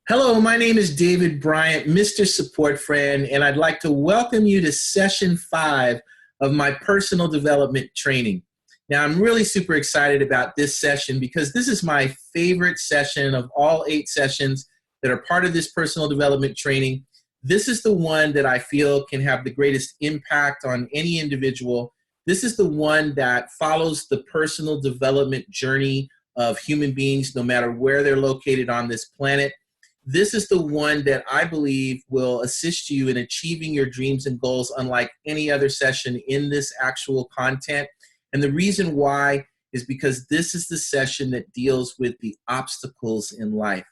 Hello, my name is David Bryant, Mr. Support Friend, and I'd like to welcome you to session 5 of my personal development training. Now, I'm really super excited about this session because this is my favorite session of all 8 sessions that are part of this personal development training. This is the one that I feel can have the greatest impact on any individual. This is the one that follows the personal development journey of human beings, no matter where they're located on this planet. This is the one that I believe will assist you in achieving your dreams and goals unlike any other session in this actual content. And the reason why is because this is the session that deals with the obstacles in life.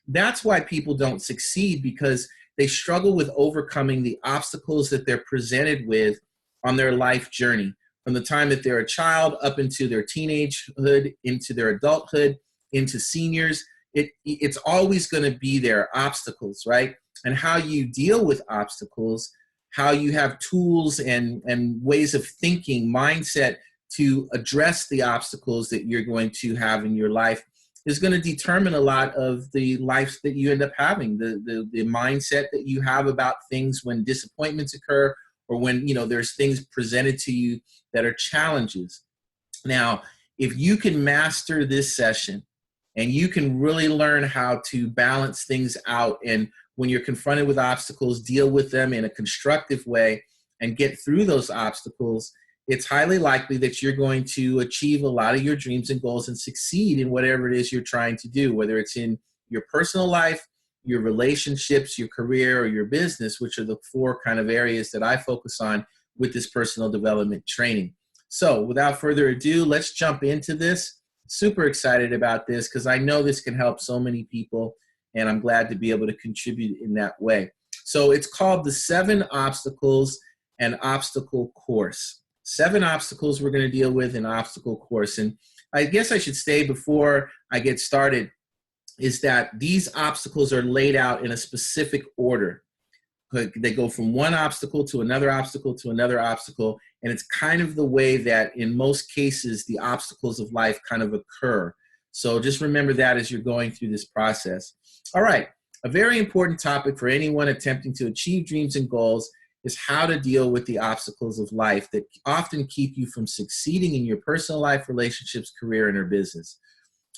That's why people don't succeed, because they struggle with overcoming the obstacles that they're presented with on their life journey. From the time that they're a child up into their teenagehood, into their adulthood, into seniors, it's always going to be there, obstacles, right? And how you deal with obstacles, how you have tools and ways of thinking, mindset to address the obstacles that you're going to have in your life is going to determine a lot of the life that you end up having, the mindset that you have about things when disappointments occur or when, there's things presented to you that are challenges. Now, if you can master this session, and you can really learn how to balance things out, and when you're confronted with obstacles, deal with them in a constructive way and get through those obstacles, it's highly likely that you're going to achieve a lot of your dreams and goals and succeed in whatever it is you're trying to do, whether it's in your personal life, your relationships, your career, or your business, which are the 4 kind of areas that I focus on with this personal development training. So without further ado, let's jump into this. Super excited about this because I know this can help so many people, and I'm glad to be able to contribute in that way. So it's called the 7 Obstacles and Obstacle Course. 7 obstacles we're going to deal with in obstacle course. And I guess I should say before I get started is that these obstacles are laid out in a specific order. They go from one obstacle to another obstacle to another obstacle. And it's kind of the way that in most cases, the obstacles of life kind of occur. So just remember that as you're going through this process. All right. A very important topic for anyone attempting to achieve dreams and goals is how to deal with the obstacles of life that often keep you from succeeding in your personal life, relationships, career, and or business.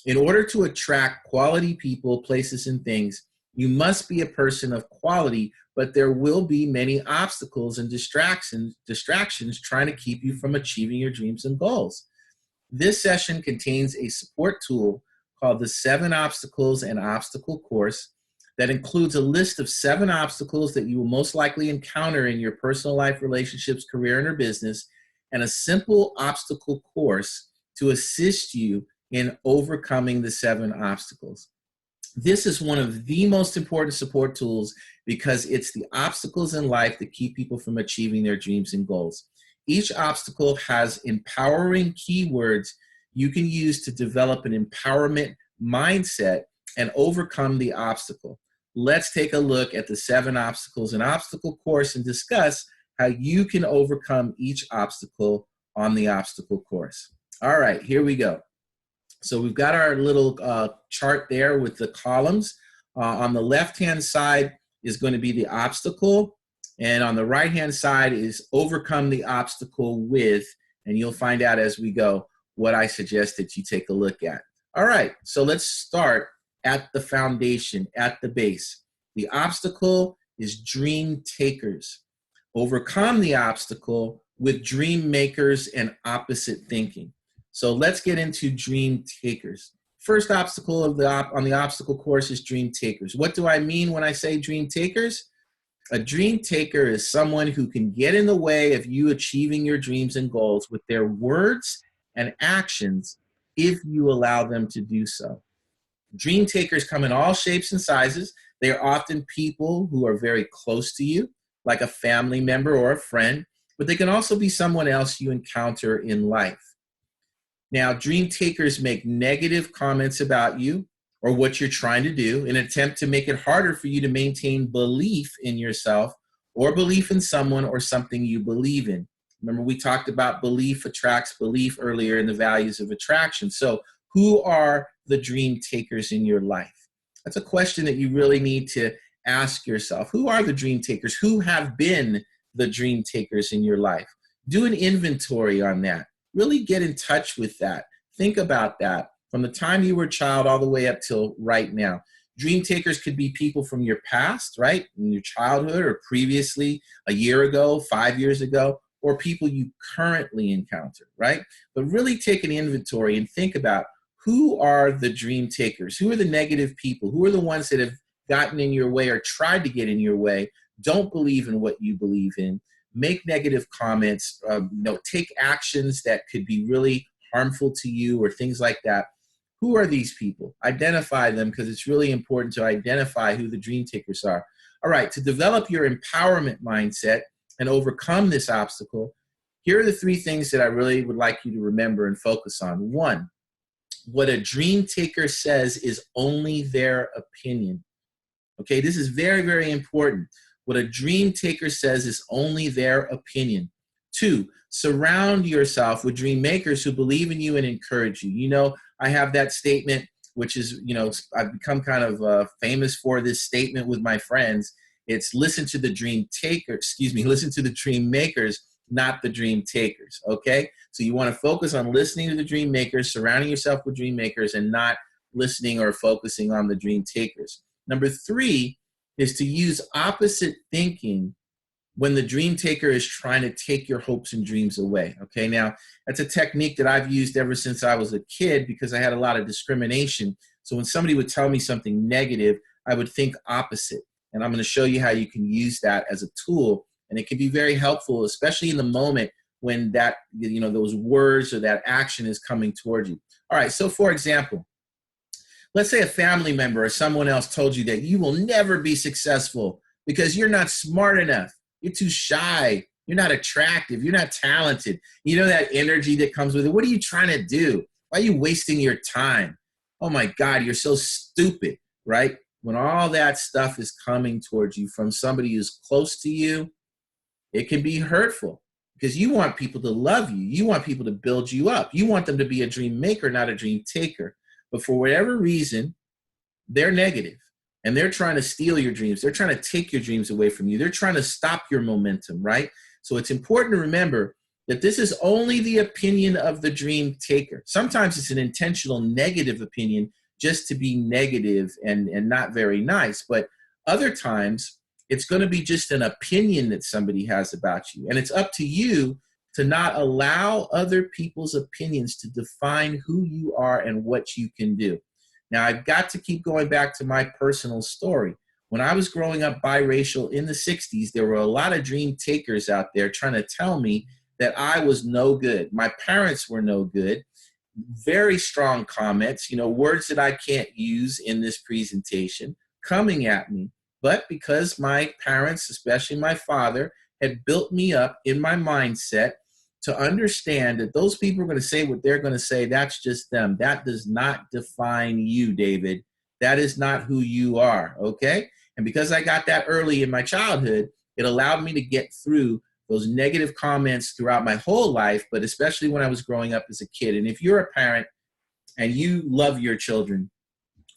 In order to attract quality people, places, and things, you must be a person of quality, but there will be many obstacles and distractions trying to keep you from achieving your dreams and goals. This session contains a support tool called the 7 Obstacles and Obstacle Course that includes a list of 7 obstacles that you will most likely encounter in your personal life, relationships, career, and or business, and a simple obstacle course to assist you in overcoming the 7 obstacles. This is one of the most important support tools because it's the obstacles in life that keep people from achieving their dreams and goals. Each obstacle has empowering keywords you can use to develop an empowerment mindset and overcome the obstacle. Let's take a look at the 7 obstacles and obstacle course and discuss how you can overcome each obstacle on the obstacle course. All right, here we go. So we've got our little chart there with the columns. On the left-hand side is going to be the obstacle, and on the right-hand side is overcome the obstacle with, and you'll find out as we go what I suggest that you take a look at. All right, so let's start at the foundation, at the base. The obstacle is dream takers. Overcome the obstacle with dream makers and opposite thinking. So let's get into dream takers. First obstacle on the obstacle course is dream takers. What do I mean when I say dream takers? A dream taker is someone who can get in the way of you achieving your dreams and goals with their words and actions if you allow them to do so. Dream takers come in all shapes and sizes. They are often people who are very close to you, like a family member or a friend, but they can also be someone else you encounter in life. Now, dream takers make negative comments about you or what you're trying to do in an attempt to make it harder for you to maintain belief in yourself or belief in someone or something you believe in. Remember, we talked about belief attracts belief earlier in the values of attraction. So who are the dream takers in your life? That's a question that you really need to ask yourself. Who are the dream takers? Who have been the dream takers in your life? Do an inventory on that. Really get in touch with that. Think about that from the time you were a child all the way up till right now. Dream takers could be people from your past, right? In your childhood or previously, a year ago, 5 years ago, or people you currently encounter, right? But really take an inventory and think about who are the dream takers? Who are the negative people? Who are the ones that have gotten in your way or tried to get in your way, don't believe in what you believe in, make negative comments, take actions that could be really harmful to you or things like that? Who are these people? Identify them, because it's really important to identify who the dream takers are. All right, to develop your empowerment mindset and overcome this obstacle, here are the 3 things that I really would like you to remember and focus on. 1, what a dream taker says is only their opinion. Okay, this is very, very important. What a dream taker says is only their opinion. 2, surround yourself with dream makers who believe in you and encourage you. You know, I have that statement, which is, I've become kind of famous for this statement with my friends. It's listen to the dream makers, not the dream takers, okay? So you want to focus on listening to the dream makers, surrounding yourself with dream makers, and not listening or focusing on the dream takers. Number 3 is to use opposite thinking when the dream taker is trying to take your hopes and dreams away, okay? Now, that's a technique that I've used ever since I was a kid because I had a lot of discrimination. So when somebody would tell me something negative, I would think opposite. And I'm going to show you how you can use that as a tool. And it can be very helpful, especially in the moment when that, those words or that action is coming towards you. All right, so for example, let's say a family member or someone else told you that you will never be successful because you're not smart enough, you're too shy, you're not attractive, you're not talented. You know that energy that comes with it. What are you trying to do? Why are you wasting your time? Oh my God, you're so stupid, right? When all that stuff is coming towards you from somebody who's close to you, it can be hurtful because you want people to love you. You want people to build you up. You want them to be a dream maker, not a dream taker. But for whatever reason, they're negative and they're trying to steal your dreams. They're trying to take your dreams away from you. They're trying to stop your momentum, right? So it's important to remember that this is only the opinion of the dream taker. Sometimes it's an intentional negative opinion just to be negative and not very nice. But other times, it's going to be just an opinion that somebody has about you. And it's up to you to not allow other people's opinions to define who you are and what you can do. Now, I've got to keep going back to my personal story. When I was growing up biracial in the 60s, there were a lot of dream takers out there trying to tell me that I was no good. My parents were no good. Very strong comments, words that I can't use in this presentation coming at me. But because my parents, especially my father, had built me up in my mindset to understand that those people are going to say what they're going to say, that's just them. That does not define you, David. That is not who you are, okay? And because I got that early in my childhood, it allowed me to get through those negative comments throughout my whole life, but especially when I was growing up as a kid. And if you're a parent and you love your children,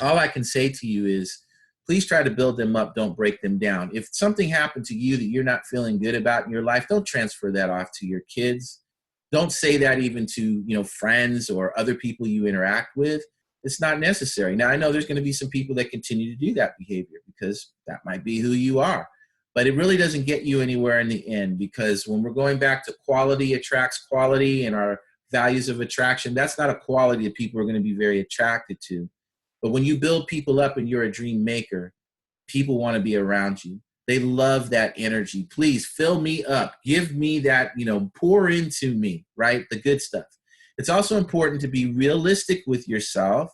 all I can say to you is, please try to build them up. Don't break them down. If something happened to you that you're not feeling good about in your life, don't transfer that off to your kids. Don't say that even to, friends or other people you interact with. It's not necessary. Now, I know there's going to be some people that continue to do that behavior because that might be who you are. But it really doesn't get you anywhere in the end, because when we're going back to quality attracts quality and our values of attraction, that's not a quality that people are going to be very attracted to. But when you build people up and you're a dream maker, people want to be around you. They love that energy. Please fill me up. Give me that, pour into me, right? The good stuff. It's also important to be realistic with yourself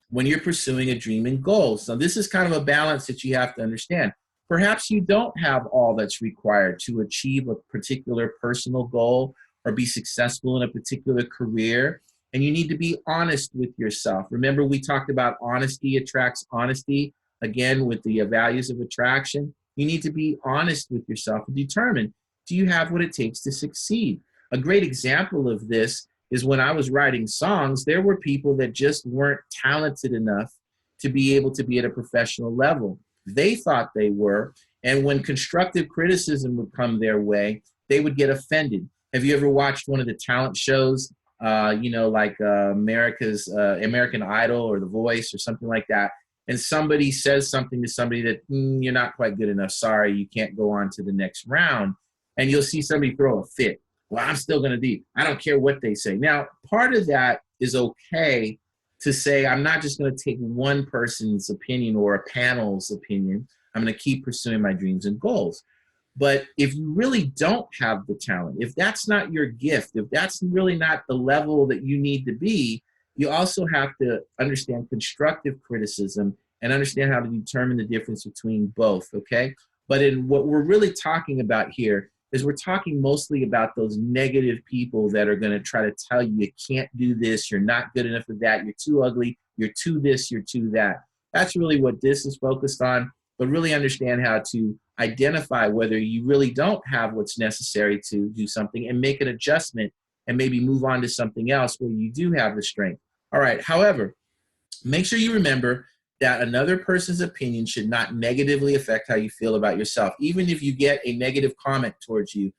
when you're pursuing a dream and goal. So this is kind of a balance that you have to understand. Perhaps you don't have all that's required to achieve a particular personal goal or be successful in a particular career. And you need to be honest with yourself. Remember, we talked about honesty attracts honesty, again, with the values of attraction. You need to be honest with yourself and determine, do you have what it takes to succeed? A great example of this is when I was writing songs, there were people that just weren't talented enough to be able to be at a professional level. They thought they were. And when constructive criticism would come their way, they would get offended. Have you ever watched one of the talent shows, like America's American Idol or The Voice or something like that? And somebody says something to somebody that you're not quite good enough. Sorry, you can't go on to the next round. And you'll see somebody throw a fit. Well, I'm still going to be. I don't care what they say. Now, part of that is okay to say, I'm not just going to take one person's opinion or a panel's opinion. I'm going to keep pursuing my dreams and goals. But if you really don't have the talent, if that's not your gift, if that's really not the level that you need to be, you also have to understand constructive criticism and understand how to determine the difference between both, okay? But in what we're really talking about here is we're talking mostly about those negative people that are going to try to tell you you can't do this, you're not good enough for that, you're too ugly, you're too this, you're too that. That's really what this is focused on, but really understand how to identify whether you really don't have what's necessary to do something and make an adjustment and maybe move on to something else where you do have the strength. All right, however, make sure you remember that another person's opinion should not negatively affect how you feel about yourself. Even if you get a negative comment towards you,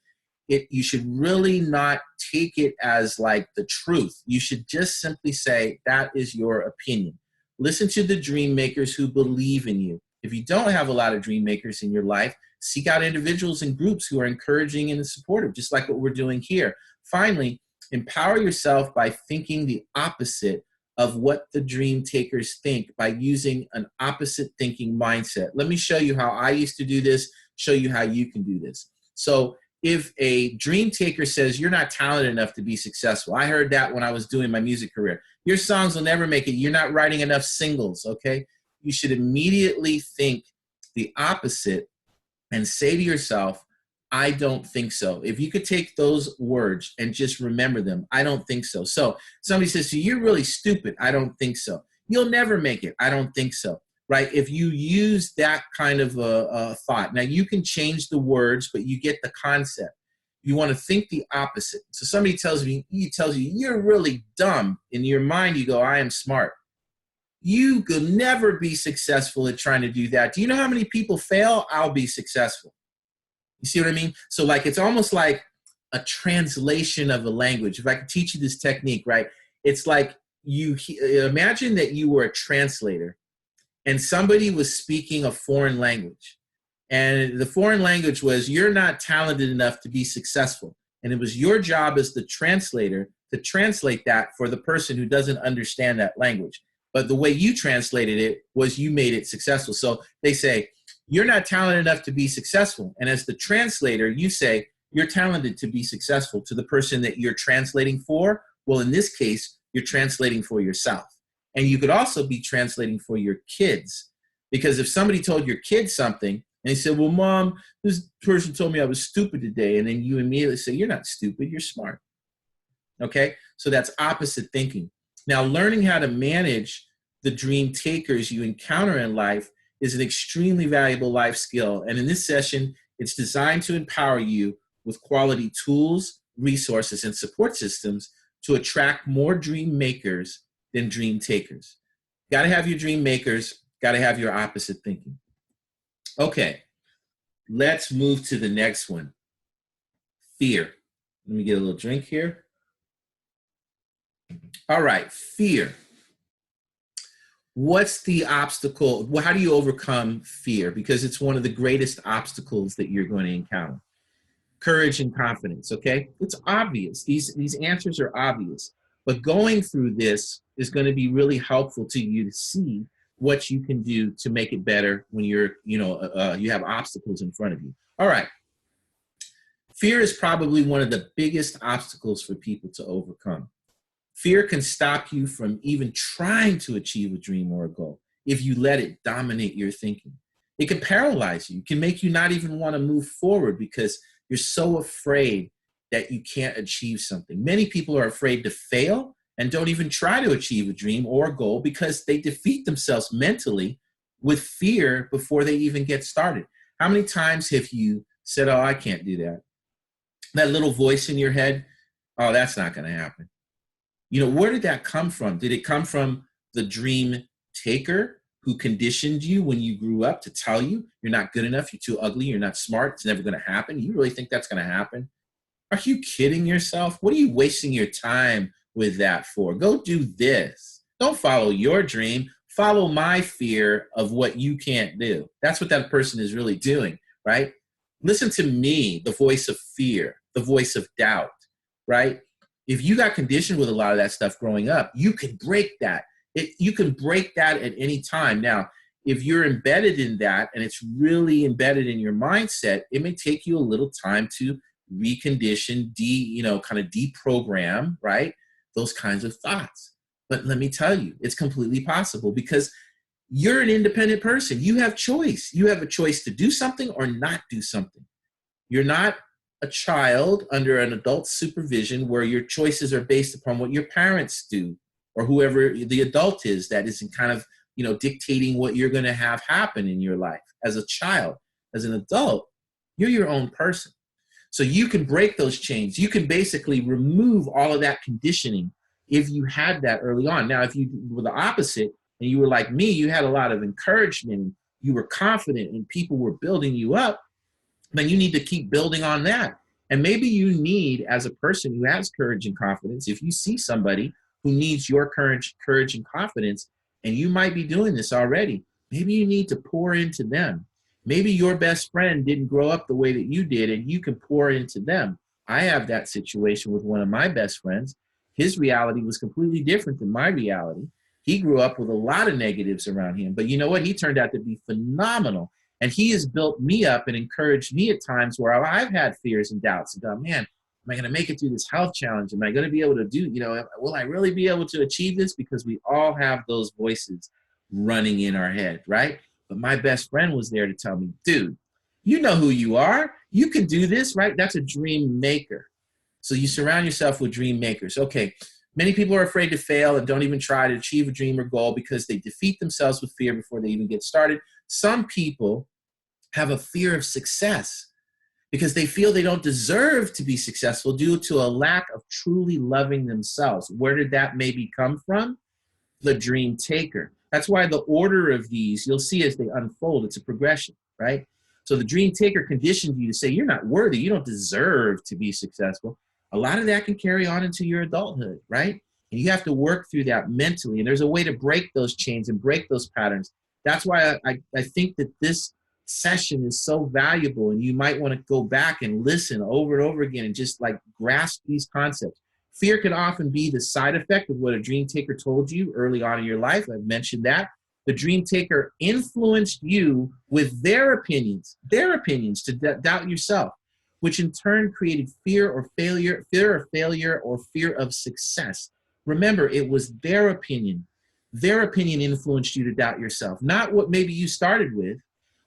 you should really not take it as like the truth. You should just simply say, that is your opinion. Listen to the dream makers who believe in you. If you don't have a lot of dream makers in your life, seek out individuals and groups who are encouraging and supportive, just like what we're doing here. Finally, empower yourself by thinking the opposite of what the dream takers think by using an opposite thinking mindset. Let me show you how I used to do this, show you how you can do this. So if a dream taker says you're not talented enough to be successful, I heard that when I was doing my music career. Your songs will never make it. You're not writing enough singles, okay? You should immediately think the opposite and say to yourself, I don't think so. If you could take those words and just remember them, I don't think so. So somebody says, so you're really stupid. I don't think so. You'll never make it. I don't think so. Right? If you use that kind of a thought, now you can change the words, but you get the concept. You want to think the opposite. So somebody tells you, you're really dumb. In your mind, you go, I am smart. You could never be successful at trying to do that. Do you know how many people fail? I'll be successful. You see what I mean? So like, it's almost like a translation of a language. If I could teach you this technique, right? It's like you imagine that you were a translator and somebody was speaking a foreign language. And the foreign language was, you're not talented enough to be successful. And it was your job as the translator to translate that for the person who doesn't understand that language. But the way you translated it was you made it successful. So they say, you're not talented enough to be successful. And as the translator, you say, you're talented to be successful to the person that you're translating for. Well, in this case, you're translating for yourself. And you could also be translating for your kids. Because if somebody told your kid something and they said, well, Mom, this person told me I was stupid today. And then you immediately say, you're not stupid, you're smart. Okay? So that's opposite thinking. Now, learning how to manage the dream takers you encounter in life is an extremely valuable life skill. And in this session, it's designed to empower you with quality tools, resources, and support systems to attract more dream makers than dream takers. Got to have your dream makers, got to have your opposite thinking. Okay, let's move to the next one. Fear. Let me get a little drink here. All right, fear. What's the obstacle? Well, how do you overcome fear? Because it's one of the greatest obstacles that you're going to encounter. Courage and confidence, okay? It's obvious. These answers are obvious. But going through this is going to be really helpful to you to see what you can do to make it better when you have obstacles in front of you. All right. Fear is probably one of the biggest obstacles for people to overcome. Fear can stop you from even trying to achieve a dream or a goal if you let it dominate your thinking. It can paralyze you. It can make you not even want to move forward because you're so afraid that you can't achieve something. Many people are afraid to fail and don't even try to achieve a dream or a goal because they defeat themselves mentally with fear before they even get started. How many times have you said, oh, I can't do that? That little voice in your head, oh, that's not going to happen. Where did that come from? Did it come from the dream taker who conditioned you when you grew up to tell you you're not good enough, you're too ugly, you're not smart, it's never going to happen? You really think that's going to happen? Are you kidding yourself? What are you wasting your time with that for? Go do this. Don't follow your dream. Follow my fear of what you can't do. That's what that person is really doing, right? Listen to me, the voice of fear, the voice of doubt, right? If you got conditioned with a lot of that stuff growing up, you can break that. You can break that at any time. Now, if you're embedded in that and it's really embedded in your mindset, it may take you a little time to recondition, kind of deprogram, right? Those kinds of thoughts. But let me tell you, it's completely possible because you're an independent person. You have choice. You have a choice to do something or not do something. You're not a child under an adult supervision where your choices are based upon what your parents do or whoever the adult is that is kind of, dictating what you're going to have happen in your life. As a child, as an adult, you're your own person. So you can break those chains. You can basically remove all of that conditioning if you had that early on. Now, if you were the opposite and you were like me, you had a lot of encouragement, you were confident and people were building you up, then you need to keep building on that. And maybe you need, as a person who has courage and confidence, if you see somebody who needs your courage and confidence, and you might be doing this already, maybe you need to pour into them. Maybe your best friend didn't grow up the way that you did, and you can pour into them. I have that situation with one of my best friends. His reality was completely different than my reality. He grew up with a lot of negatives around him, but you know what? He turned out to be phenomenal. And he has built me up and encouraged me at times where I've had fears and doubts and gone, man, am I going to make it through this health challenge? Am I going to be able to do, will I really be able to achieve this? Because we all have those voices running in our head, right? But my best friend was there to tell me, dude, you know who you are. You can do this, right? That's a dream maker. So you surround yourself with dream makers. Okay, many people are afraid to fail and don't even try to achieve a dream or goal because they defeat themselves with fear before they even get started. Some people have a fear of success because they feel they don't deserve to be successful due to a lack of truly loving themselves. Where did that maybe come from? The dream taker. That's why the order of these, you'll see as they unfold, it's a progression, right? So the dream taker conditioned you to say, you're not worthy, you don't deserve to be successful. A lot of that can carry on into your adulthood, right? And you have to work through that mentally. And there's a way to break those chains and break those patterns. That's why I think that this session is so valuable, and you might want to go back and listen over and over again and just like grasp these concepts. Fear can often be the side effect of what a dream taker told you early on in your life. I've mentioned that. The dream taker influenced you with their opinions to doubt yourself, which in turn created fear of failure or fear of success. Remember, it was their opinion. Their opinion influenced you to doubt yourself, not what maybe you started with.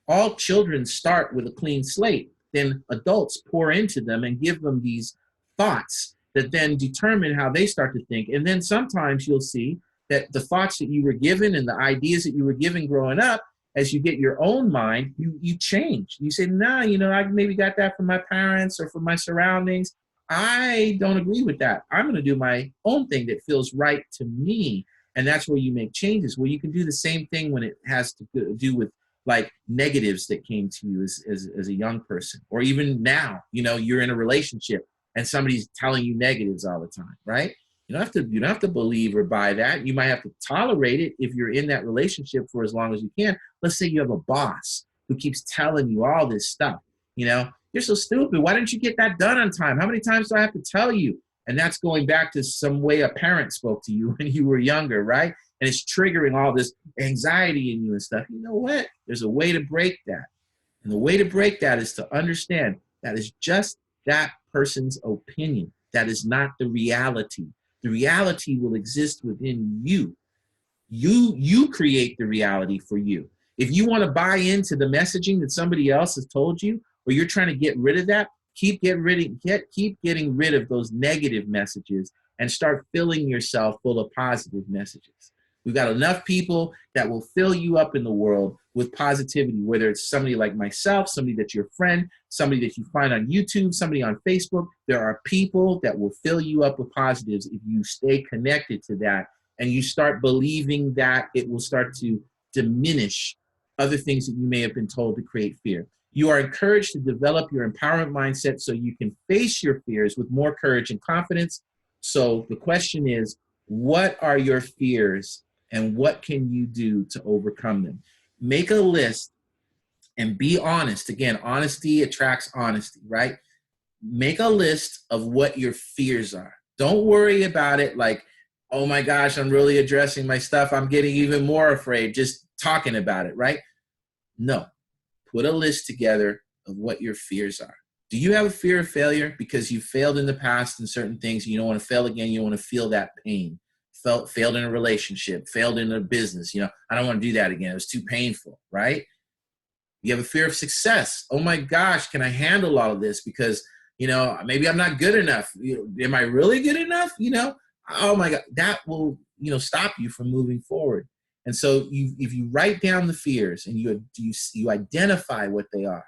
All children start with a clean slate. Then adults pour into them and give them these thoughts that then determine how they start to think. And then sometimes you'll see that the thoughts that you were given and the ideas that you were given growing up, as you get your own mind, you change. You say, nah, I maybe got that from my parents or from my surroundings. I don't agree with that. I'm going to do my own thing that feels right to me. And that's where you make changes. Well, you can do the same thing when it has to do with like negatives that came to you as a young person, or even now, you're in a relationship and somebody's telling you negatives all the time, right? You don't have to believe or buy that. You might have to tolerate it if you're in that relationship for as long as you can. Let's say you have a boss who keeps telling you all this stuff. You're so stupid. Why didn't you get that done on time? How many times do I have to tell you? And that's going back to some way a parent spoke to you when you were younger, right? And it's triggering all this anxiety in you and stuff. You know what? There's a way to break that. And the way to break that is to understand that is just that person's opinion. That is not the reality. The reality will exist within you. You create the reality for you. If you want to buy into the messaging that somebody else has told you, or you're trying to get rid of that, keep getting rid of those negative messages and start filling yourself full of positive messages. We've got enough people that will fill you up in the world with positivity, whether it's somebody like myself, somebody that's your friend, somebody that you find on YouTube, somebody on Facebook. There are people that will fill you up with positives if you stay connected to that and you start believing that it will start to diminish other things that you may have been told to create fear. You are encouraged to develop your empowerment mindset so you can face your fears with more courage and confidence. So the question is, what are your fears and what can you do to overcome them? Make a list and be honest. Again, honesty attracts honesty, right? Make a list of what your fears are. Don't worry about it like, oh my gosh, I'm really addressing my stuff. I'm getting even more afraid just talking about it, right? No. Put a list together of what your fears are. Do you have a fear of failure because you failed in the past in certain things and you don't want to fail again? You don't want to feel that pain. Failed in a relationship, failed in a business. I don't want to do that again. It was too painful, right? You have a fear of success. Oh my gosh, can I handle all of this? Because, maybe I'm not good enough. Am I really good enough? Oh my God, that will, stop you from moving forward. And so if you write down the fears and you identify what they are,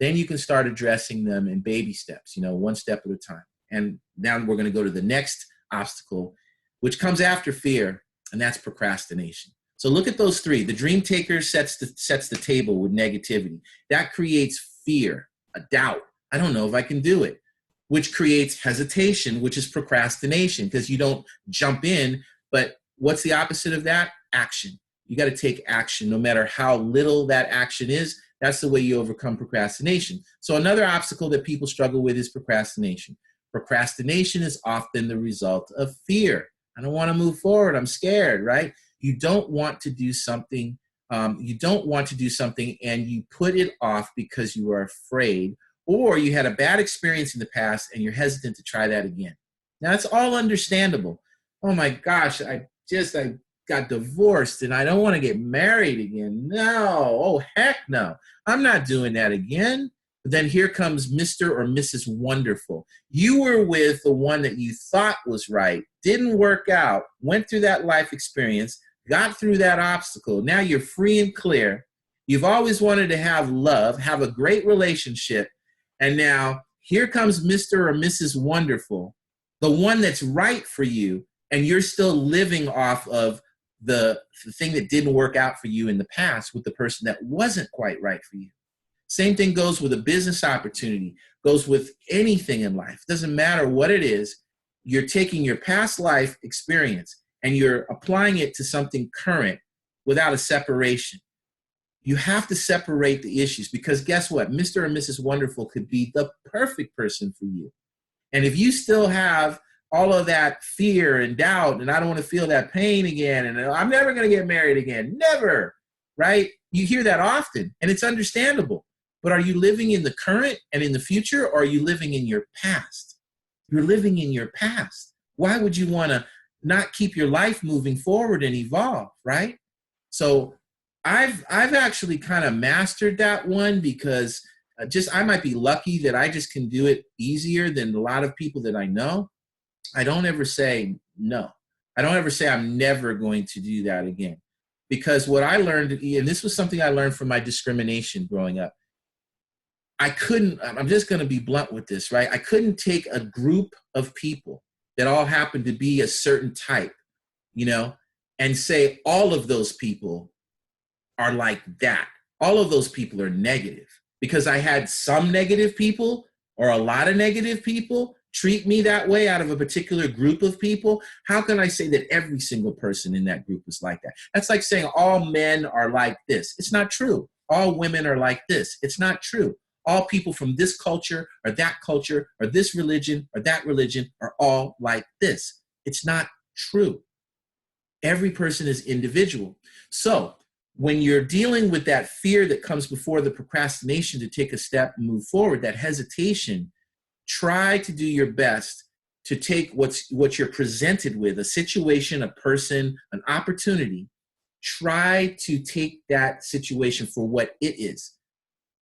then you can start addressing them in baby steps, one step at a time. And now we're going to go to the next obstacle, which comes after fear, and that's procrastination. So look at those three. The dream taker sets the table with negativity. That creates fear, a doubt. I don't know if I can do it, which creates hesitation, which is procrastination because you don't jump in. But what's the opposite of that? Action. You got to take action no matter how little that action is. That's the way you overcome procrastination. So another obstacle that people struggle with is procrastination. Procrastination is often the result of fear. I don't want to move forward. I'm scared, right? You don't want to do something. And you put it off because you are afraid, or you had a bad experience in the past and you're hesitant to try that again. Now, that's all understandable. Oh my gosh, I got divorced and I don't want to get married again. No, oh heck no. I'm not doing that again. But then here comes Mr. or Mrs. Wonderful. You were with the one that you thought was right, didn't work out, went through that life experience, got through that obstacle. Now you're free and clear. You've always wanted to have love, have a great relationship. And now here comes Mr. or Mrs. Wonderful, the one that's right for you. And you're still living off of the thing that didn't work out for you in the past with the person that wasn't quite right for you. Same thing goes with a business opportunity, goes with anything in life. Doesn't matter what it is. You're taking your past life experience and you're applying it to something current without a separation. You have to separate the issues because guess what? Mr. and Mrs. Wonderful could be the perfect person for you. And if you still have all of that fear and doubt, and I don't want to feel that pain again, and I'm never going to get married again, never, right? You hear that often, and it's understandable. But are you living in the current and in the future, or are you living in your past? You're living in your past. Why would you want to not keep your life moving forward and evolve, right? So I've actually kind of mastered that one because I might be lucky that I just can do it easier than a lot of people that I know. I don't ever say no. I don't ever say I'm never going to do that again. Because what I learned, and this was something I learned from my discrimination growing up, I'm just going to be blunt with this, right? I couldn't take a group of people that all happened to be a certain type, and say all of those people are like that. All of those people are negative because I had some negative people or a lot of negative people treat me that way out of a particular group of people. How can I say that every single person in that group is like that? That's like saying all men are like this. It's not true. All women are like this. It's not true. All people from this culture or that culture or this religion or that religion are all like this. It's not true. Every person is individual. So when you're dealing with that fear that comes before the procrastination to take a step and move forward, that hesitation, try to do your best to take what you're presented with, a situation, a person, an opportunity. Try to take that situation for what it is.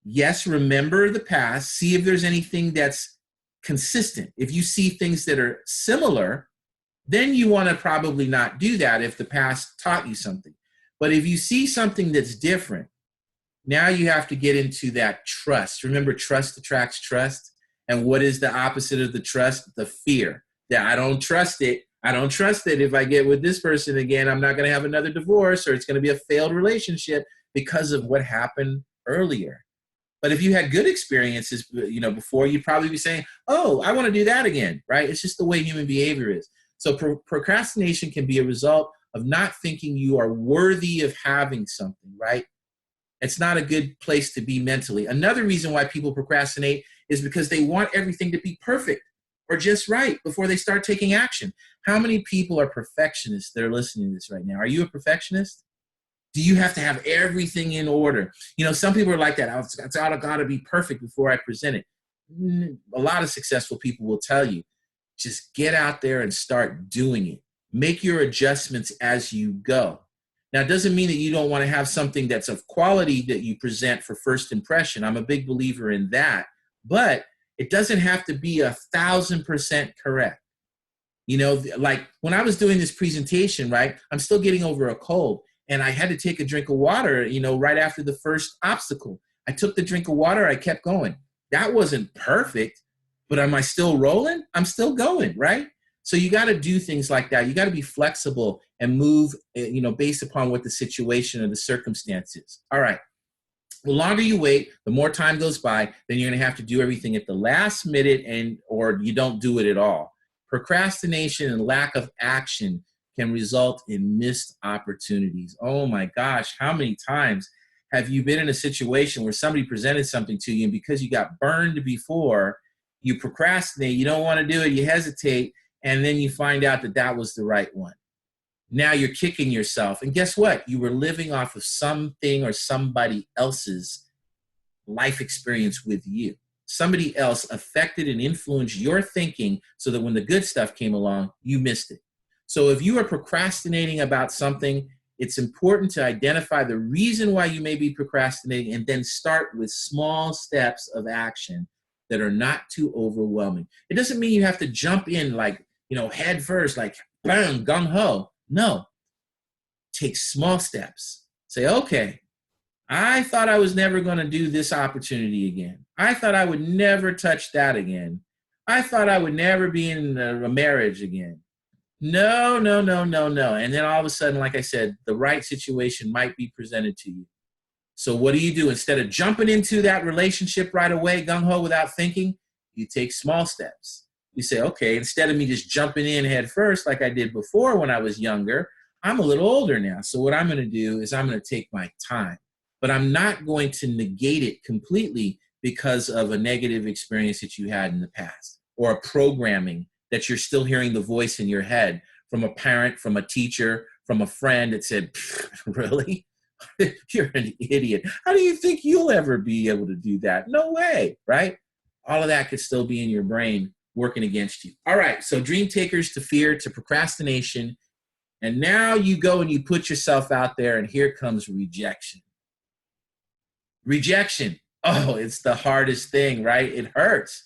Yes, remember the past. See if there's anything that's consistent. If you see things that are similar, then you want to probably not do that if the past taught you something. But if you see something that's different, now you have to get into that trust. Remember, trust attracts trust. And what is the opposite of the trust? The fear that I don't trust it. I don't trust it. If I get with this person again, I'm not going to have another divorce, or it's going to be a failed relationship because of what happened earlier. But if you had good experiences, before, you'd probably be saying, oh, I want to do that again, right? It's just the way human behavior is. So procrastination can be a result of not thinking you are worthy of having something, right? It's not a good place to be mentally. Another reason why people procrastinate is because they want everything to be perfect or just right before they start taking action. How many people are perfectionists that are listening to this right now? Are you a perfectionist? Do you have to have everything in order? Some people are like that. It's got to be perfect before I present it. A lot of successful people will tell you, just get out there and start doing it. Make your adjustments as you go. Now, it doesn't mean that you don't want to have something that's of quality that you present for first impression. I'm a big believer in that. But it doesn't have to be 1,000% correct. Like when I was doing this presentation, right, I'm still getting over a cold. And I had to take a drink of water, right after the first obstacle. I took the drink of water. I kept going. That wasn't perfect, but am I still rolling? I'm still going, right? So you got to do things like that. You got to be flexible and move, based upon what the situation or the circumstance is. All right. The longer you wait, the more time goes by, then you're going to have to do everything at the last minute or you don't do it at all. Procrastination and lack of action can result in missed opportunities. Oh my gosh, how many times have you been in a situation where somebody presented something to you and because you got burned before, you procrastinate, you don't want to do it, you hesitate, and then you find out that that was the right one. Now you're kicking yourself. And guess what? You were living off of something or somebody else's life experience with you. Somebody else affected and influenced your thinking so that when the good stuff came along, you missed it. So if you are procrastinating about something, it's important to identify the reason why you may be procrastinating and then start with small steps of action that are not too overwhelming. It doesn't mean you have to jump in like, head first, like bam, gung ho. No. Take small steps. Say, okay, I thought I was never going to do this opportunity again. I thought I would never touch that again. I thought I would never be in a marriage again. No. And then all of a sudden, like I said, the right situation might be presented to you. So what do? Instead of jumping into that relationship right away, gung-ho, without thinking, you take small steps. You say, okay, instead of me just jumping in head first like I did before when I was younger, I'm a little older now. So what I'm going to do is I'm going to take my time. But I'm not going to negate it completely because of a negative experience that you had in the past or a programming that you're still hearing the voice in your head from a parent, from a teacher, from a friend that said, really? You're an idiot. How do you think you'll ever be able to do that? No way, right? All of that could still be in your brain working against you. All right, so dream takers to fear to procrastination. And now you go and you put yourself out there and here comes rejection. Rejection. Oh, it's the hardest thing, right? It hurts.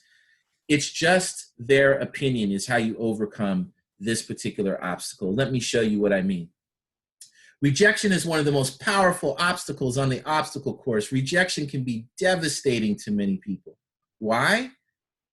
It's just their opinion is how you overcome this particular obstacle. Let me show you what I mean. Rejection is one of the most powerful obstacles on the obstacle course. Rejection can be devastating to many people. Why?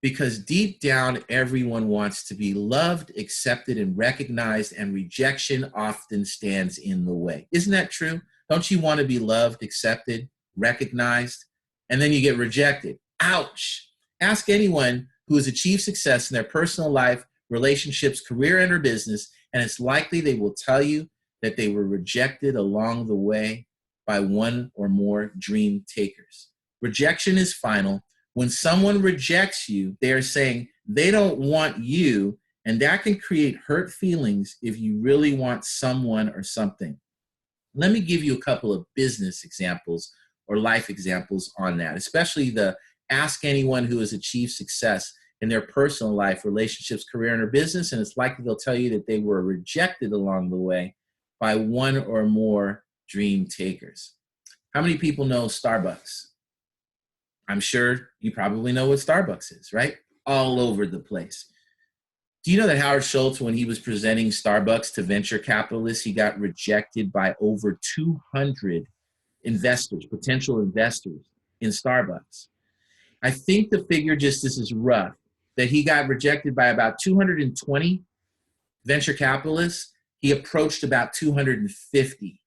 Because deep down, everyone wants to be loved, accepted, and recognized, and rejection often stands in the way. Isn't that true? Don't you want to be loved, accepted, recognized? And then you get rejected. Ouch. Ask anyone who has achieved success in their personal life, relationships, career, and or business, and it's likely they will tell you that they were rejected along the way by one or more dream takers. Rejection is final. When someone rejects you, they are saying they don't want you, and that can create hurt feelings if you really want someone or something. Let me give you a couple of business examples or life examples on that, especially the ask anyone who has achieved success in their personal life, relationships, career, and or business, and it's likely they'll tell you that they were rejected along the way by one or more dream takers. How many people know Starbucks? I'm sure you probably know what Starbucks is, right? All over the place. Do you know that Howard Schultz, when he was presenting Starbucks to venture capitalists, he got rejected by over 200 investors, potential investors in Starbucks? I think the figure, just this is rough, that he got rejected by about 220 venture capitalists. He approached about 250.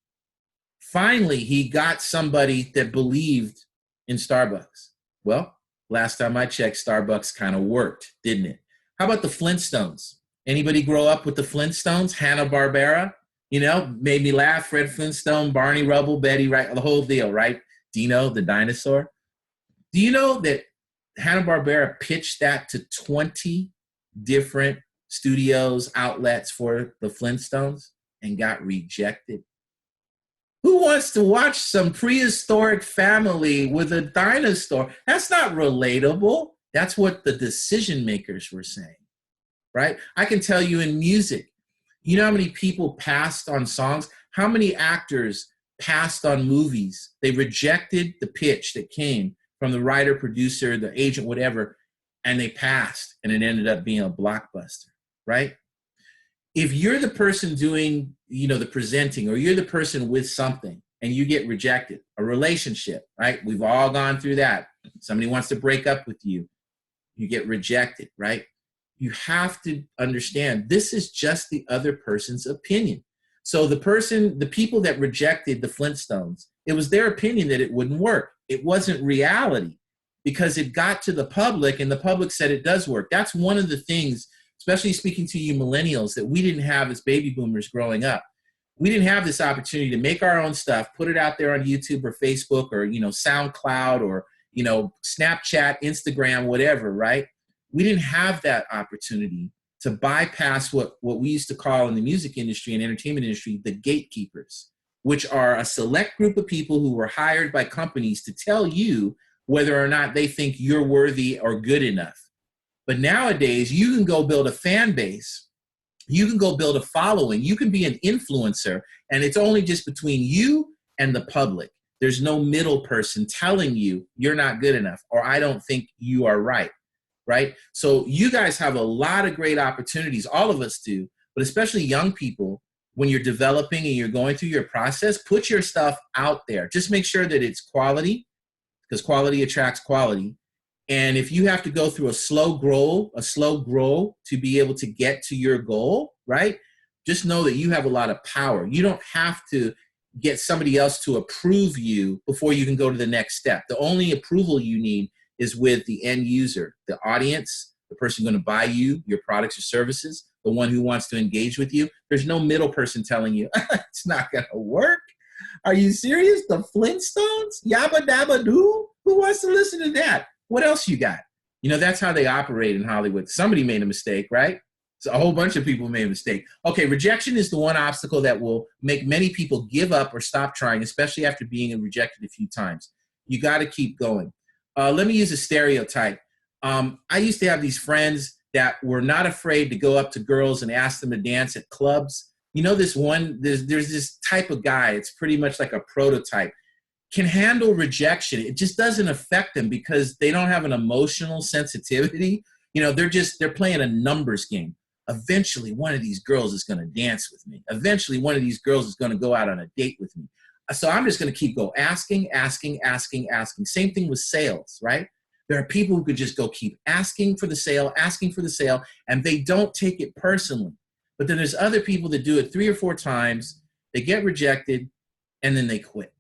Finally, he got somebody that believed in Starbucks. Well, last time I checked, Starbucks kind of worked, didn't it? How about the Flintstones? Anybody grow up with the Flintstones? Hanna-Barbera, made me laugh. Fred Flintstone, Barney Rubble, Betty, right? The whole deal, right? Dino, the dinosaur. Do you know that Hanna-Barbera pitched that to 20 different studios, outlets for the Flintstones and got rejected? Who wants to watch some prehistoric family with a dinosaur? That's not relatable. That's what the decision makers were saying, right? I can tell you in music, you know how many people passed on songs? How many actors passed on movies? They rejected the pitch that came from the writer, producer, the agent, whatever, and they passed, and it ended up being a blockbuster, right? If you're the person doing, the presenting, or you're the person with something and you get rejected, a relationship, right? We've all gone through that. Somebody wants to break up with you, you get rejected, right? You have to understand this is just the other person's opinion. So the people that rejected the Flintstones, it was their opinion that it wouldn't work. It wasn't reality, because it got to the public and the public said it does work. That's one of the things, especially speaking to you millennials, that we didn't have as baby boomers growing up. We didn't have this opportunity to make our own stuff, put it out there on YouTube or Facebook or, SoundCloud or, Snapchat, Instagram, whatever, right? We didn't have that opportunity to bypass what we used to call in the music industry and entertainment industry, the gatekeepers, which are a select group of people who were hired by companies to tell you whether or not they think you're worthy or good enough. But nowadays, you can go build a fan base. You can go build a following. You can be an influencer, and it's only just between you and the public. There's no middle person telling you you're not good enough or I don't think you are right, right? So you guys have a lot of great opportunities. All of us do, but especially young people, when you're developing and you're going through your process, put your stuff out there. Just make sure that it's quality, because quality attracts quality. And if you have to go through a slow grow to be able to get to your goal, right? Just know that you have a lot of power. You don't have to get somebody else to approve you before you can go to the next step. The only approval you need is with the end user, the audience, the person going to buy you your products or services, the one who wants to engage with you. There's no middle person telling you, it's not going to work. Are you serious? The Flintstones? Yabba dabba doo? Who wants to listen to that? What else you got? That's how they operate in Hollywood. Somebody made a mistake, right? So a whole bunch of people made a mistake. Okay, rejection is the one obstacle that will make many people give up or stop trying, especially after being rejected a few times. You got to keep going. Let me use a stereotype. I used to have these friends that were not afraid to go up to girls and ask them to dance at clubs. There's this type of guy. It's pretty much like a prototype. Can handle rejection. It just doesn't affect them because they don't have an emotional sensitivity. They're playing a numbers game. Eventually, one of these girls is going to dance with me. Eventually, one of these girls is going to go out on a date with me. So I'm just going to keep asking. Same thing with sales, right? There are people who could just go keep asking for the sale, and they don't take it personally. But then there's other people that do it 3 or 4 times, they get rejected, and then they quit.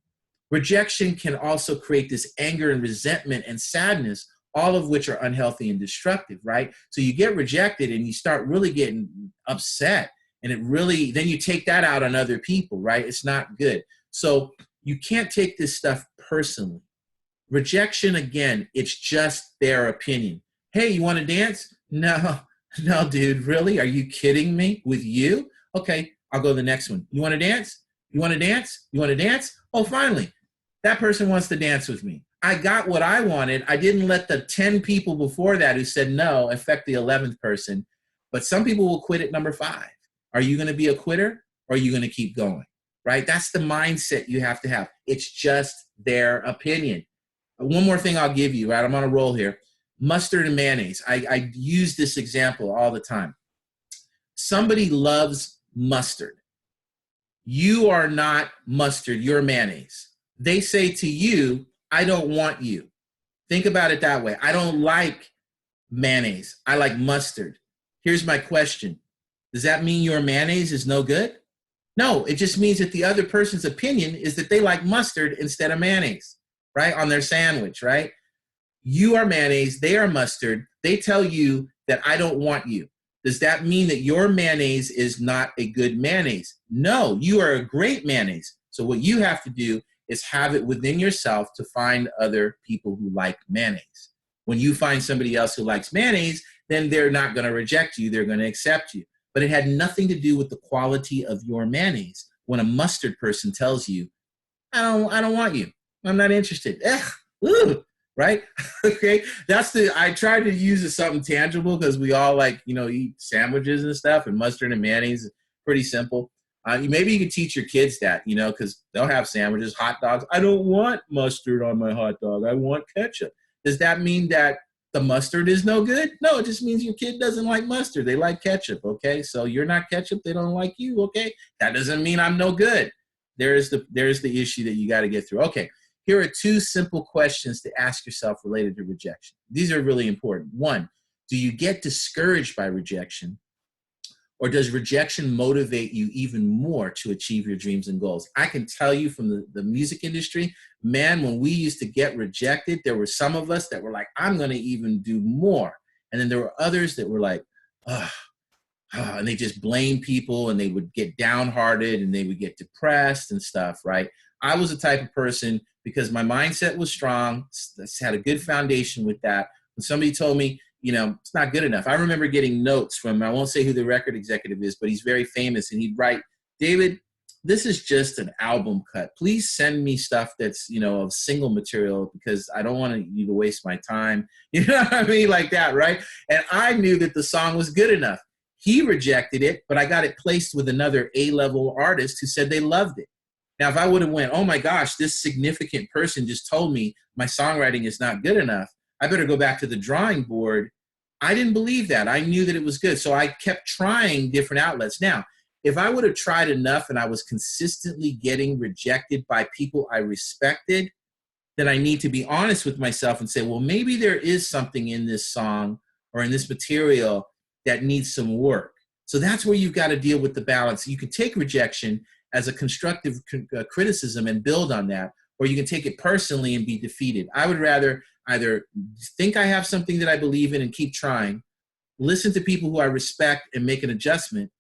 Rejection can also create this anger and resentment and sadness, all of which are unhealthy and destructive, right? So you get rejected and you start really getting upset, and then you take that out on other people, right? It's not good. So you can't take this stuff personally. Rejection, again, it's just their opinion. Hey, you want to dance? No, dude, really? Are you kidding me? With you? Okay, I'll go to the next one. You want to dance? You want to dance? You want to dance? Oh, finally, that person wants to dance with me. I got what I wanted. I didn't let the 10 people before that who said no affect the 11th person. But some people will quit at number 5. Are you going to be a quitter, or are you going to keep going? Right? That's the mindset you have to have. It's just their opinion. One more thing I'll give you, right? I'm on a roll here. Mustard and mayonnaise. I use this example all the time. Somebody loves mustard. You are not mustard, you're mayonnaise. They say to you, I don't want you. Think about it that way. I don't like mayonnaise. I like mustard. Here's my question. Does that mean your mayonnaise is no good? No, it just means that the other person's opinion is that they like mustard instead of mayonnaise, right? On their sandwich, right? You are mayonnaise, they are mustard. They tell you that I don't want you. Does that mean that your mayonnaise is not a good mayonnaise? No, you are a great mayonnaise. So what you have to do is have it within yourself to find other people who like mayonnaise. When you find somebody else who likes mayonnaise, then they're not going to reject you, they're going to accept you. But it had nothing to do with the quality of your mayonnaise. When a mustard person tells you, I don't want you. I'm not interested. Ugh, ooh, right? Okay. I tried to use something tangible because we all eat sandwiches and stuff, and mustard and mayonnaise is pretty simple. Maybe you could teach your kids that, because they'll have sandwiches, hot dogs. I don't want mustard on my hot dog. I want ketchup. Does that mean that the mustard is no good? No, it just means your kid doesn't like mustard. They like ketchup, okay? So you're not ketchup, they don't like you, okay? That doesn't mean I'm no good. There's the issue that you got to get through. Okay, here are 2 simple questions to ask yourself related to rejection. These are really important. 1, do you get discouraged by rejection? Or does rejection motivate you even more to achieve your dreams and goals? I can tell you from the music industry, man, when we used to get rejected, there were some of us that were like, I'm going to even do more. And then there were others that were like, and they just blame people, and they would get downhearted, and they would get depressed and stuff, right? I was the type of person, because my mindset was strong, had a good foundation with that. When somebody told me, it's not good enough. I remember getting notes from, I won't say who the record executive is, but he's very famous, and he'd write, David, this is just an album cut. Please send me stuff that's, of single material, because I don't want you to waste my time. You know what I mean? Like that, right? And I knew that the song was good enough. He rejected it, but I got it placed with another A-level artist who said they loved it. Now, if I would have went, oh my gosh, this significant person just told me my songwriting is not good enough, I better go back to the drawing board. I didn't believe that. I knew that it was good. So I kept trying different outlets. Now, if I would have tried enough and I was consistently getting rejected by people I respected, then I need to be honest with myself and say, well, maybe there is something in this song or in this material that needs some work. So that's where you've got to deal with the balance. You can take rejection as a constructive criticism and build on that, or you can take it personally and be defeated. I would rather either think I have something that I believe in and keep trying, listen to people who I respect and make an adjustment,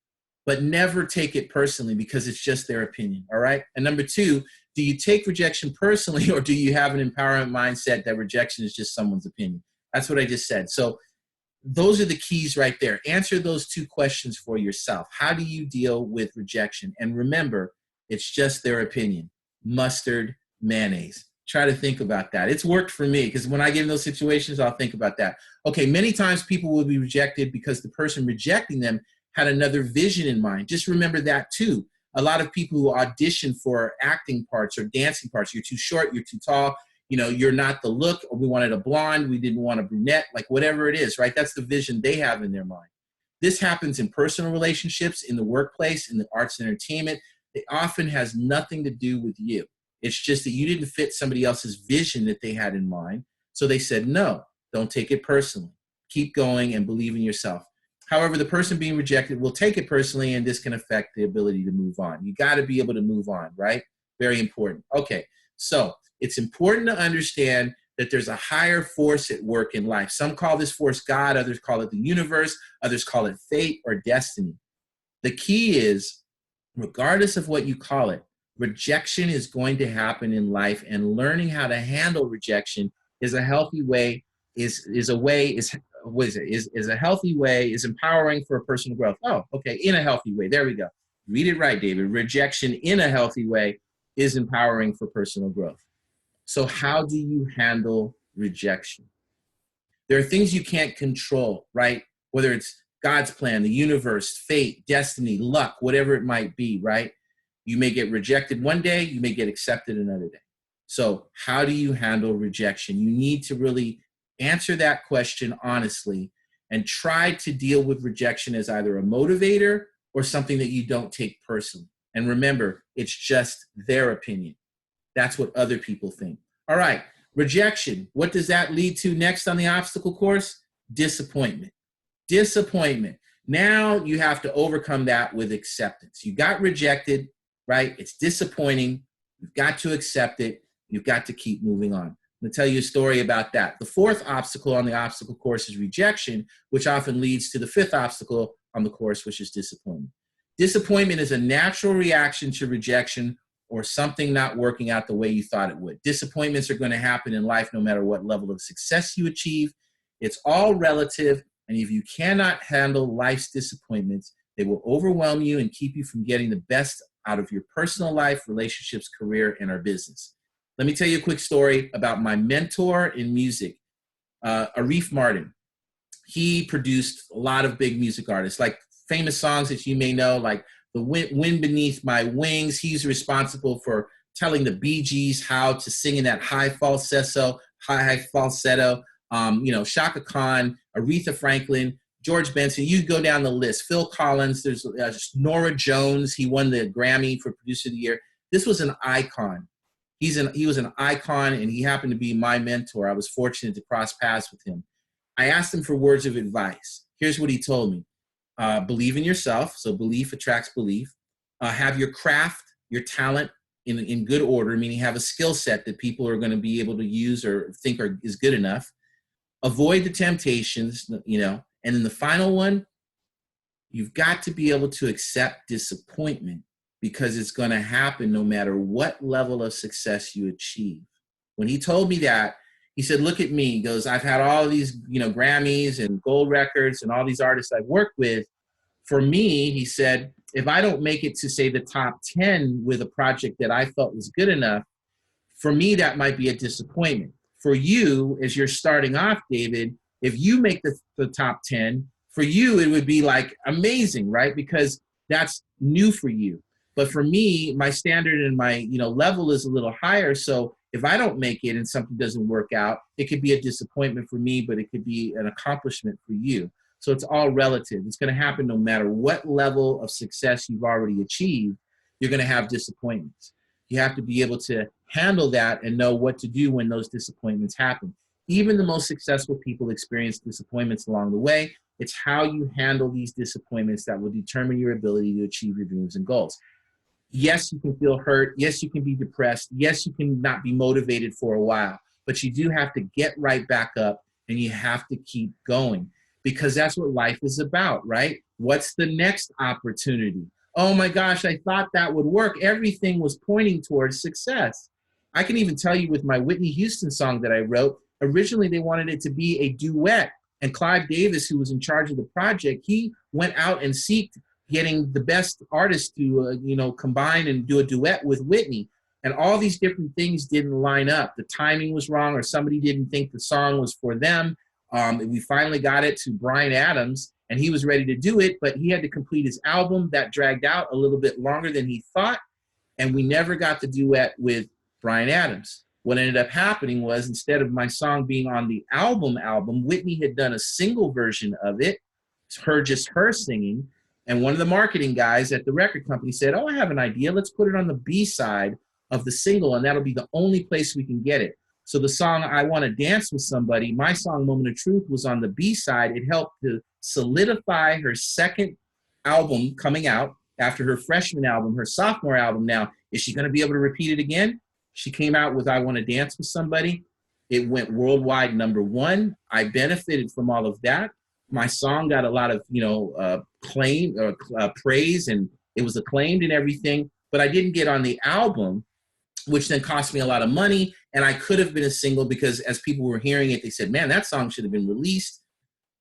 but never take it personally because it's just their opinion, all right? And number 2, do you take rejection personally, or do you have an empowerment mindset that rejection is just someone's opinion? That's what I just said. So those are the keys right there. Answer those 2 questions for yourself. How do you deal with rejection? And remember, it's just their opinion. Mustard, mayonnaise. Try to think about that. It's worked for me, because when I get in those situations, I'll think about that. Okay, many times people will be rejected because the person rejecting them had another vision in mind. Just remember that too. A lot of people who audition for acting parts or dancing parts, you're too short, you're too tall, you're not the look, or we wanted a blonde, we didn't want a brunette, like whatever it is, right? That's the vision they have in their mind. This happens in personal relationships, in the workplace, in the arts and entertainment. It often has nothing to do with you. It's just that you didn't fit somebody else's vision that they had in mind. So they said, no, don't take it personally. Keep going and believe in yourself. However, the person being rejected will take it personally, and this can affect the ability to move on. You got to be able to move on, right? Very important. Okay, so it's important to understand that there's a higher force at work in life. Some call this force God, others call it the universe, others call it fate or destiny. The key is, regardless of what you call it, rejection is going to happen in life, and learning how to handle rejection is a healthy way, is empowering for personal growth. Oh, okay, in a healthy way. There we go. Read it right, David. Rejection in a healthy way is empowering for personal growth. So how do you handle rejection? There are things you can't control, right? Whether it's God's plan, the universe, fate, destiny, luck, whatever it might be, right? You may get rejected one day, you may get accepted another day. So how do you handle rejection? You need to really answer that question honestly and try to deal with rejection as either a motivator or something that you don't take personally. And remember, it's just their opinion. That's what other people think. All right, rejection. What does that lead to next on the obstacle course? Disappointment. Disappointment. Now you have to overcome that with acceptance. You got rejected, right? It's disappointing. You've got to accept it. You've got to keep moving on. I'm going to tell you a story about that. The fourth obstacle on the obstacle course is rejection, which often leads to the fifth obstacle on the course, which is disappointment. Disappointment is a natural reaction to rejection or something not working out the way you thought it would. Disappointments are going to happen in life no matter what level of success you achieve. It's all relative, and if you cannot handle life's disappointments, they will overwhelm you and keep you from getting the best out of your personal life, relationships, career, and our business. Let me tell you a quick story about my mentor in music, Arif Mardin. He produced a lot of big music artists, like famous songs that you may know, like The Wind Beneath My Wings. He's responsible for telling the Bee Gees how to sing in that high falsetto. Shaka Khan, Aretha Franklin, George Benson. You go down the list. Phil Collins. There's Norah Jones. He won the Grammy for Producer of the Year. This was an icon. He was an icon, and he happened to be my mentor. I was fortunate to cross paths with him. I asked him for words of advice. Here's what he told me. Believe in yourself. So belief attracts belief. Have your craft, your talent in good order, meaning have a skill set that people are going to be able to use or think is good enough. Avoid the temptations, and then the final one, you've got to be able to accept disappointment because it's going to happen no matter what level of success you achieve. When he told me that, he said, look at me. He goes, I've had all these, Grammys and gold records and all these artists I've worked with. For me, he said, if I don't make it to, say, the top 10 with a project that I felt was good enough, for me, that might be a disappointment. For you, as you're starting off, David, if you make the top 10, for you, it would be like amazing, right? Because that's new for you. But for me, my standard and my level is a little higher. So if I don't make it and something doesn't work out, it could be a disappointment for me, but it could be an accomplishment for you. So it's all relative. It's going to happen no matter what level of success you've already achieved. You're going to have disappointments. You have to be able to handle that and know what to do when those disappointments happen. Even the most successful people experience disappointments along the way. It's how you handle these disappointments that will determine your ability to achieve your dreams and goals. Yes, you can feel hurt. Yes, you can be depressed. Yes, you can not be motivated for a while, but you do have to get right back up and you have to keep going because that's what life is about, right? What's the next opportunity? Oh my gosh, I thought that would work. Everything was pointing towards success. I can even tell you with my Whitney Houston song that I wrote, originally they wanted it to be a duet. And Clive Davis, who was in charge of the project, he went out and sought getting the best artists to, combine and do a duet with Whitney. And all these different things didn't line up. The timing was wrong, or somebody didn't think the song was for them. We finally got it to Bryant Adams, and he was ready to do it, but he had to complete his album. That dragged out a little bit longer than he thought, and we never got the duet with Bryant Adams. What ended up happening was instead of my song being on the album, Whitney had done a single version of it, just her singing. And one of the marketing guys at the record company said, oh, I have an idea. Let's put it on the B-side of the single, and that'll be the only place we can get it. So the song I Want to Dance with Somebody, my song Moment of Truth, was on the B-side. It helped to solidify her second album coming out after her freshman album, her sophomore album. Now, is she going to be able to repeat it again? She came out with I Want to Dance with Somebody. It went worldwide #1. I benefited from all of that. My song got a lot of, praise, and it was acclaimed and everything, but I didn't get on the album, which then cost me a lot of money. And I could have been a single because as people were hearing it, they said, man, that song should have been released,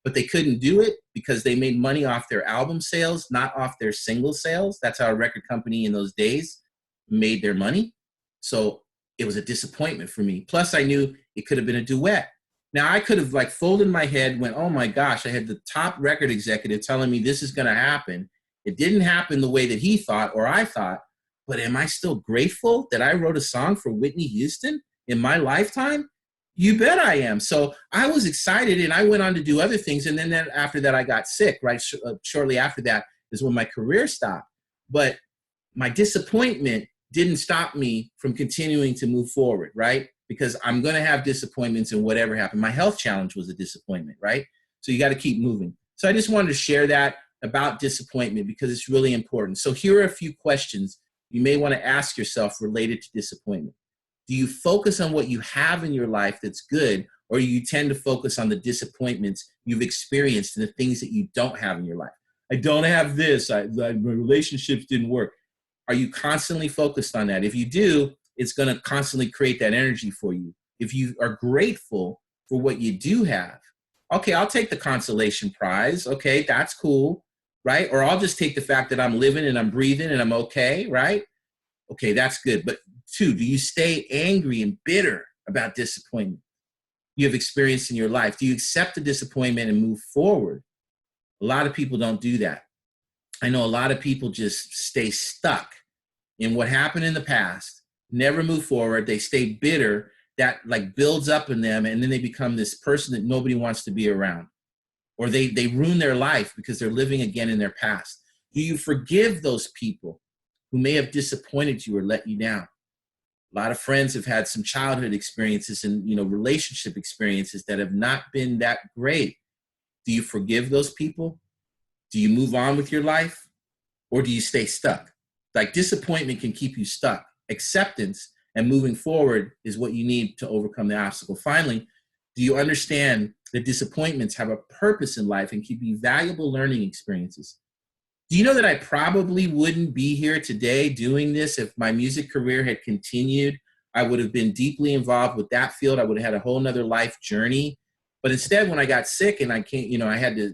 but they couldn't do it because they made money off their album sales, not off their single sales. That's how a record company in those days made their money. So it was a disappointment for me. Plus I knew it could have been a duet. Now, I could have folded my head, went, oh my gosh, I had the top record executive telling me this is going to happen. It didn't happen the way that he thought or I thought, but am I still grateful that I wrote a song for Whitney Houston in my lifetime? You bet I am. So I was excited and I went on to do other things. And then after that, I got sick, right? Shortly after that is when my career stopped. But my disappointment didn't stop me from continuing to move forward, right? Because I'm going to have disappointments in whatever happened. My health challenge was a disappointment, right? So you got to keep moving. So I just wanted to share that about disappointment because it's really important. So here are a few questions you may want to ask yourself related to disappointment. Do you focus on what you have in your life that's good, or you tend to focus on the disappointments you've experienced and the things that you don't have in your life? I don't have this. My relationships didn't work. Are you constantly focused on that? If you do, it's going to constantly create that energy for you. If you are grateful for what you do have, okay, I'll take the consolation prize. Okay, that's cool, right? Or I'll just take the fact that I'm living and I'm breathing and I'm okay, right? Okay, that's good. But two, do you stay angry and bitter about disappointment you have experienced in your life? Do you accept the disappointment and move forward? A lot of people don't do that. I know a lot of people just stay stuck in what happened in the past, never move forward. They stay bitter. That like builds up in them, and then they become this person that nobody wants to be around. Or they ruin their life because they're living again in their past. Do you forgive those people who may have disappointed you or let you down? A lot of friends have had some childhood experiences and relationship experiences that have not been that great. Do you forgive those people? Do you move on with your life? Or do you stay stuck? Like disappointment can keep you stuck. Acceptance and moving forward is what you need to overcome the obstacle. Finally, do you understand that disappointments have a purpose in life and can be valuable learning experiences? Do you know that I probably wouldn't be here today doing this if my music career had continued? I would have been deeply involved with that field. I would have had a whole nother life journey. But instead, when I got sick and I can't, I had to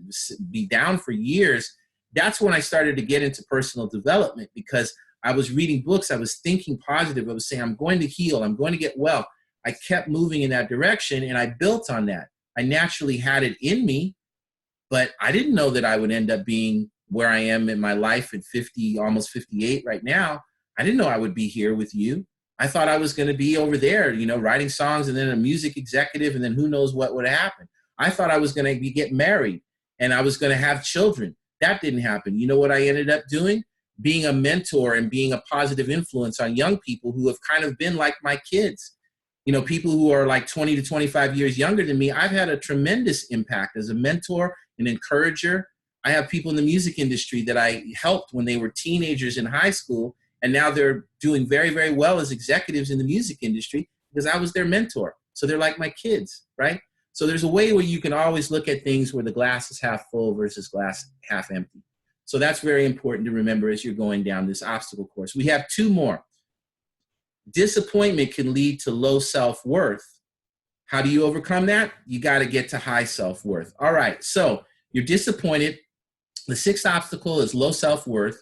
be down for years, that's when I started to get into personal development because I was reading books. I was thinking positive. I was saying, I'm going to heal. I'm going to get well. I kept moving in that direction and I built on that. I naturally had it in me, but I didn't know that I would end up being where I am in my life at 50, almost 58 right now. I didn't know I would be here with you. I thought I was going to be over there, writing songs and then a music executive and then who knows what would happen. I thought I was going to get married and I was going to have children. That didn't happen. You know what I ended up doing? Being a mentor and being a positive influence on young people who have kind of been like my kids. People who are like 20 to 25 years younger than me. I've had a tremendous impact as a mentor, an encourager. I have people in the music industry that I helped when they were teenagers in high school, and now they're doing very, very well as executives in the music industry because I was their mentor. So they're like my kids, right? So there's a way where you can always look at things where the glass is half full versus glass half empty. So that's very important to remember as you're going down this obstacle course. We have two more. Disappointment can lead to low self-worth. How do you overcome that? You got to get to high self-worth. All right, so you're disappointed. The sixth obstacle is low self-worth.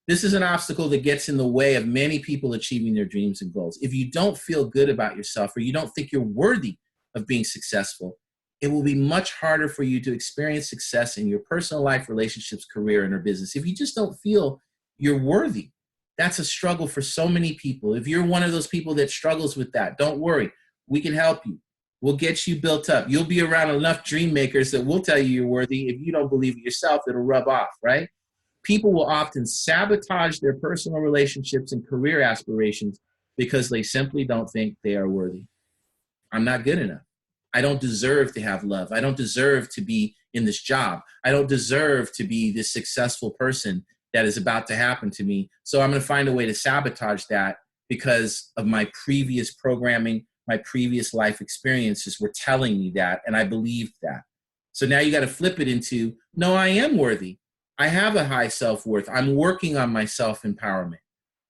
This is an obstacle that gets in the way of many people achieving their dreams and goals. If you don't feel good about yourself or you don't think you're worthy of being successful, it will be much harder for you to experience success in your personal life, relationships, career, and or business. If you just don't feel you're worthy, that's a struggle for so many people. If you're one of those people that struggles with that, don't worry. We can help you. We'll get you built up. You'll be around enough dream makers that will tell you you're worthy. If you don't believe it yourself, it'll rub off, right? People will often sabotage their personal relationships and career aspirations because they simply don't think they are worthy. I'm not good enough. I don't deserve to have love. I don't deserve to be in this job. I don't deserve to be this successful person that is about to happen to me. So I'm going to find a way to sabotage that because of my previous programming, my previous life experiences were telling me that, and I believed that. So now you got to flip it into, no, I am worthy. I have a high self-worth. I'm working on my self-empowerment.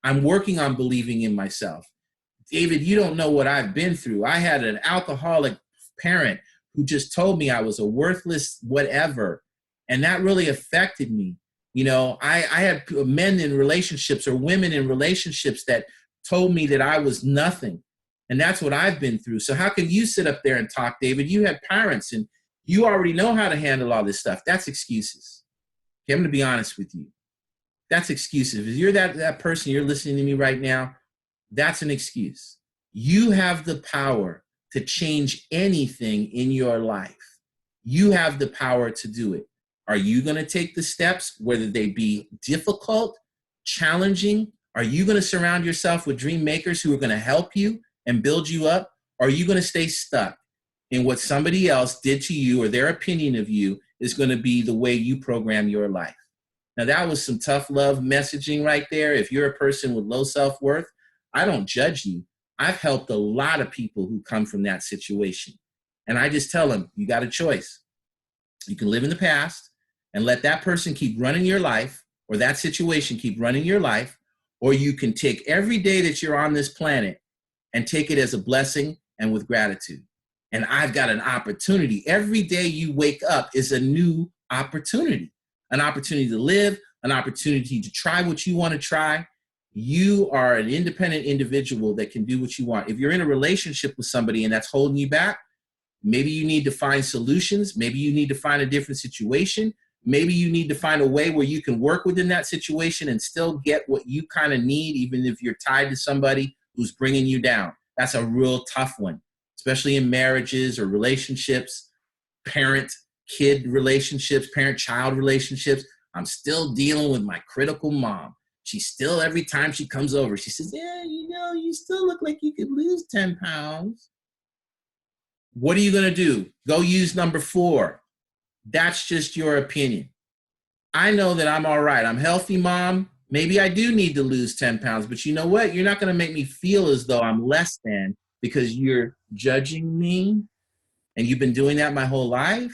I'm working on believing in myself. David, you don't know what I've been through. I had an alcoholic parent who just told me I was a worthless whatever, and that really affected me. I had men in relationships or women in relationships that told me that I was nothing. And that's what I've been through. So how can you sit up there and talk, David? You have parents and you already know how to handle all this stuff. That's excuses. Okay, I'm going to be honest with you. That's excuses. If you're that person, you're listening to me right now, that's an excuse. You have the power to change anything in your life. You have the power to do it. Are you going to take the steps, whether they be difficult, challenging? Are you going to surround yourself with dream makers who are going to help you and build you up? Or are you going to stay stuck in what somebody else did to you, or their opinion of you is going to be the way you program your life? Now, that was some tough love messaging right there. If you're a person with low self-worth, I don't judge you. I've helped a lot of people who come from that situation. And I just tell them, you got a choice. You can live in the past and let that person keep running your life, or that situation keep running your life, or you can take every day that you're on this planet and take it as a blessing and with gratitude. And I've got an opportunity. Every day you wake up is a new opportunity, an opportunity to live, an opportunity to try what you want to try. You are an independent individual that can do what you want. If you're in a relationship with somebody and that's holding you back, maybe you need to find solutions. Maybe you need to find a different situation. Maybe you need to find a way where you can work within that situation and still get what you kind of need, even if you're tied to somebody who's bringing you down. That's a real tough one, especially in marriages or relationships, parent-kid relationships, parent-child relationships. I'm still dealing with my critical mom. She still, every time she comes over, she says, yeah, you still look like you could lose 10 pounds. What are you going to do? Go use number 4. That's just your opinion. I know that I'm all right. I'm healthy, Mom. Maybe I do need to lose 10 pounds, but you know what? You're not going to make me feel as though I'm less than because you're judging me, and you've been doing that my whole life.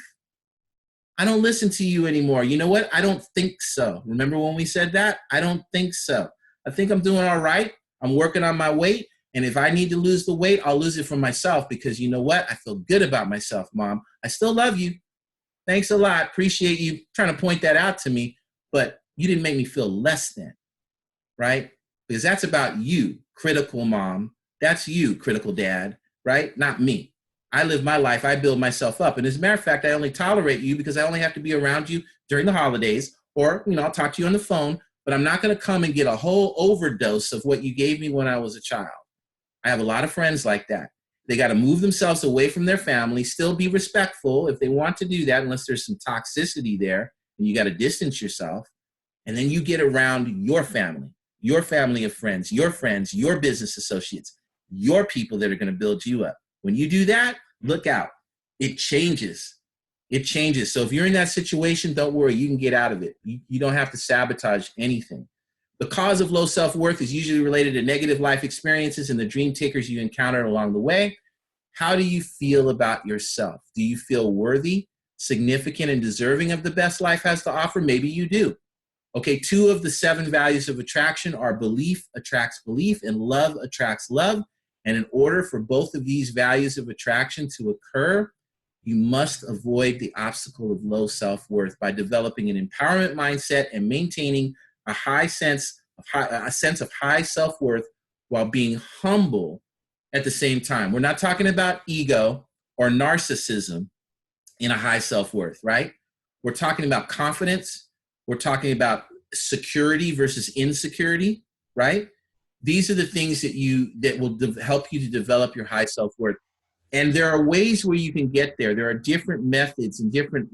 I don't listen to you anymore. You know what? I don't think so. Remember when we said that? I don't think so. I think I'm doing all right. I'm working on my weight. And if I need to lose the weight, I'll lose it for myself because you know what? I feel good about myself, Mom. I still love you. Thanks a lot. Appreciate you trying to point that out to me, but you didn't make me feel less than, right? Because that's about you, critical mom. That's you, critical dad, right? Not me. I live my life. I build myself up. And as a matter of fact, I only tolerate you because I only have to be around you during the holidays, or, I'll talk to you on the phone, but I'm not going to come and get a whole overdose of what you gave me when I was a child. I have a lot of friends like that. They got to move themselves away from their family, still be respectful if they want to do that, unless there's some toxicity there, and you got to distance yourself. And then you get around your family of friends, your business associates, your people that are going to build you up. When you do that, look out. It changes. It changes. So if you're in that situation, don't worry. You can get out of it. You don't have to sabotage anything. The cause of low self-worth is usually related to negative life experiences and the dream takers you encounter along the way. How do you feel about yourself? Do you feel worthy, significant, and deserving of the best life has to offer? Maybe you do. Okay, 2 of the 7 values of attraction are belief attracts belief and love attracts love. And in order for both of these values of attraction to occur, you must avoid the obstacle of low self-worth by developing an empowerment mindset and maintaining a sense of high self-worth while being humble at the same time. We're not talking about ego or narcissism in a high self-worth, right? We're talking about confidence. We're talking about security versus insecurity, right? These are the things that will help you to develop your high self-worth. And there are ways where you can get there. There are different methods and different,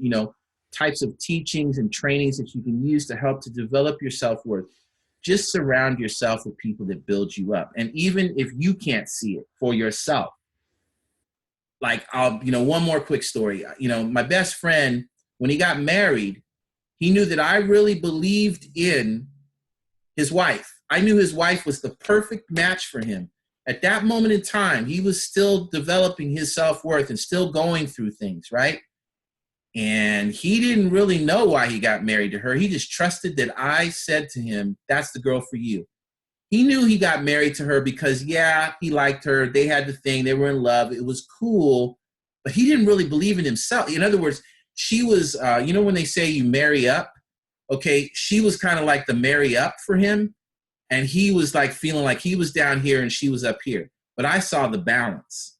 types of teachings and trainings that you can use to help to develop your self-worth. Just surround yourself with people that build you up. And even if you can't see it for yourself, like one more quick story. My best friend, when he got married, he knew that I really believed in his wife. I knew his wife was the perfect match for him. At that moment in time, he was still developing his self-worth and still going through things, right? And he didn't really know why he got married to her. He just trusted that I said to him, that's the girl for you. He knew he got married to her because, yeah, he liked her. They had the thing. They were in love. It was cool. But he didn't really believe in himself. In other words, she was, when they say you marry up, okay, she was kind of like the marry up for him. And he was like feeling like he was down here and she was up here. But I saw the balance.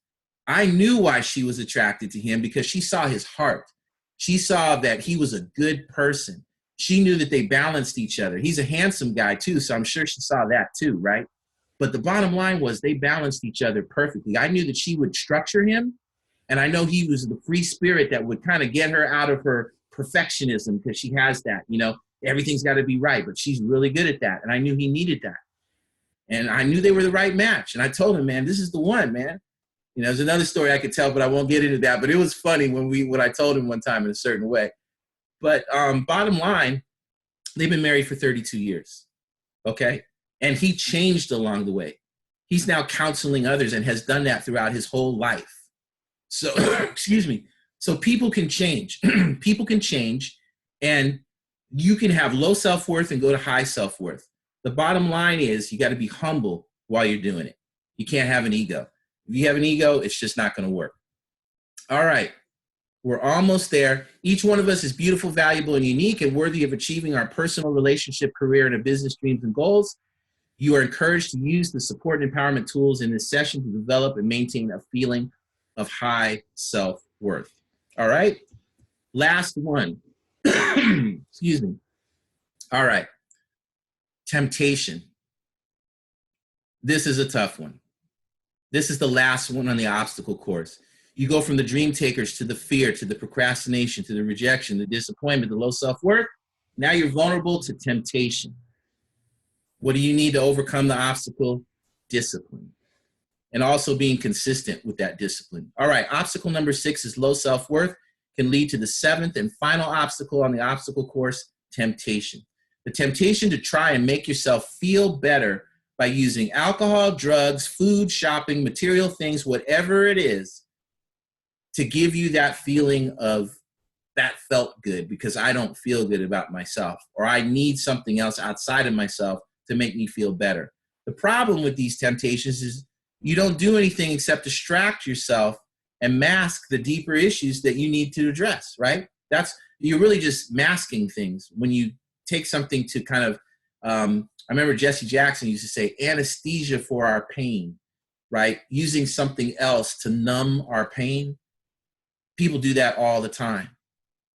I knew why she was attracted to him because she saw his heart. She saw that he was a good person. She knew that they balanced each other. He's a handsome guy too, so I'm sure she saw that too, right? But the bottom line was they balanced each other perfectly. I knew that she would structure him, and I know he was the free spirit that would kind of get her out of her perfectionism, because she has that, everything's got to be right, but she's really good at that. And I knew he needed that. And I knew they were the right match. And I told him, man, this is the one, man. There's another story I could tell, but I won't get into that. But it was funny when I told him one time in a certain way. But bottom line, they've been married for 32 years. Okay. And he changed along the way. He's now counseling others and has done that throughout his whole life. So, excuse me. So people can change. People can change, and you can have low self-worth and go to high self-worth. The bottom line is you got to be humble while you're doing it. You can't have an ego. If you have an ego, it's just not going to work. All right. We're almost there. Each one of us is beautiful, valuable, and unique, and worthy of achieving our personal, relationship, career, and business dreams and goals. You are encouraged to use the support and empowerment tools in this session to develop and maintain a feeling of high self-worth. All right. Last one. Excuse me. All right. Temptation. This is a tough one. This is the last one on the obstacle course. You go from the dream takers to the fear, to the procrastination, to the rejection, the disappointment, the low self-worth. Now you're vulnerable to temptation. What do you need to overcome the obstacle? Discipline. And also being consistent with that discipline. All right, obstacle number 6 is low self-worth. Can lead to the 7th and final obstacle on the obstacle course, temptation. The temptation to try and make yourself feel better by using alcohol, drugs, food, shopping, material things, whatever it is, to give you that feeling of that felt good because I don't feel good about myself, or I need something else outside of myself to make me feel better. The problem with these temptations is you don't do anything except distract yourself and mask the deeper issues that you need to address, right? You're really just masking things when you take something to kind of, I remember Jesse Jackson used to say anesthesia for our pain, right? Using something else to numb our pain. People do that all the time.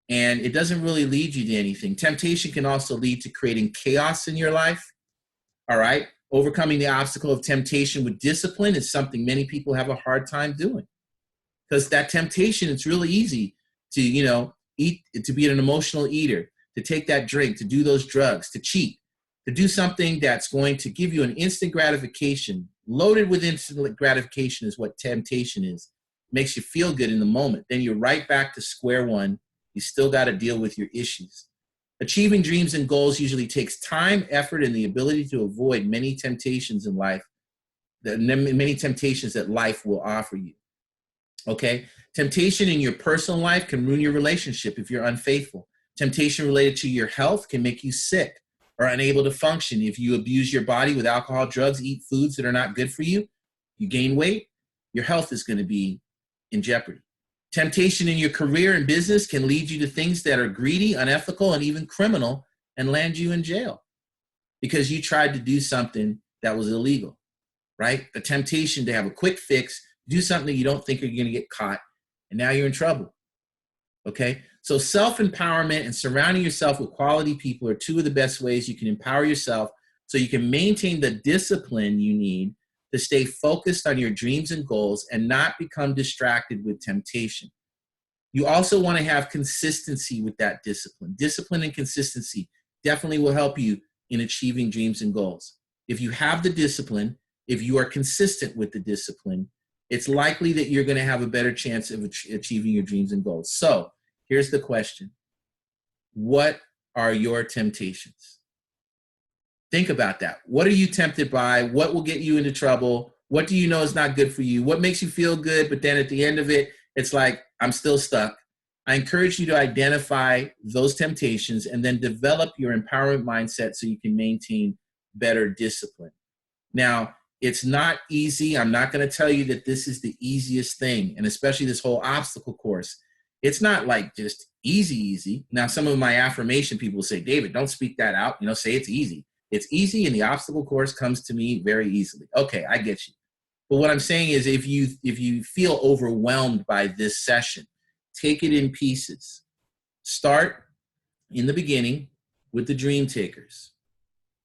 And it doesn't really lead you to anything. Temptation can also lead to creating chaos in your life. All right. Overcoming the obstacle of temptation with discipline is something many people have a hard time doing. Because that temptation, it's really easy to, eat, to be an emotional eater, to take that drink, to do those drugs, to cheat, to do something that's going to give you an instant gratification. Loaded with instant gratification is what temptation is. Makes you feel good in the moment. Then you're right back to square one. You still got to deal with your issues. Achieving dreams and goals usually takes time, effort, and the ability to avoid many temptations in life, many temptations that life will offer you. Okay? Temptation in your personal life can ruin your relationship if you're unfaithful. Temptation related to your health can make you sick or unable to function. If you abuse your body with alcohol, drugs, eat foods that are not good for you, you gain weight, your health is going to be in jeopardy. Temptation in your career and business can lead you to things that are greedy, unethical, and even criminal and land you in jail because you tried to do something that was illegal, right? The temptation to have a quick fix, do something you don't think you're going to get caught, and now you're in trouble, okay? So self-empowerment and surrounding yourself with quality people are two of the best ways you can empower yourself so you can maintain the discipline you need to stay focused on your dreams and goals and not become distracted with temptation. You also want to have consistency with that discipline. Discipline and consistency definitely will help you in achieving dreams and goals. If you have the discipline, if you are consistent with the discipline, it's likely that you're going to have a better chance of achieving your dreams and goals. So here's the question. What are your temptations? Think about that. What are you tempted by? What will get you into trouble? What do you know is not good for you? What makes you feel good, but then at the end of it, it's like, I'm still stuck. I encourage you to identify those temptations and then develop your empowerment mindset so you can maintain better discipline. Now, it's not easy. I'm not going to tell you that this is the easiest thing, and especially this whole obstacle course. It's not like just easy. Now, some of my affirmation people will say, David, don't speak that out. Say it's easy. It's easy, and the obstacle course comes to me very easily. Okay, I get you. But what I'm saying is if you feel overwhelmed by this session, take it in pieces. Start in the beginning with the dream takers.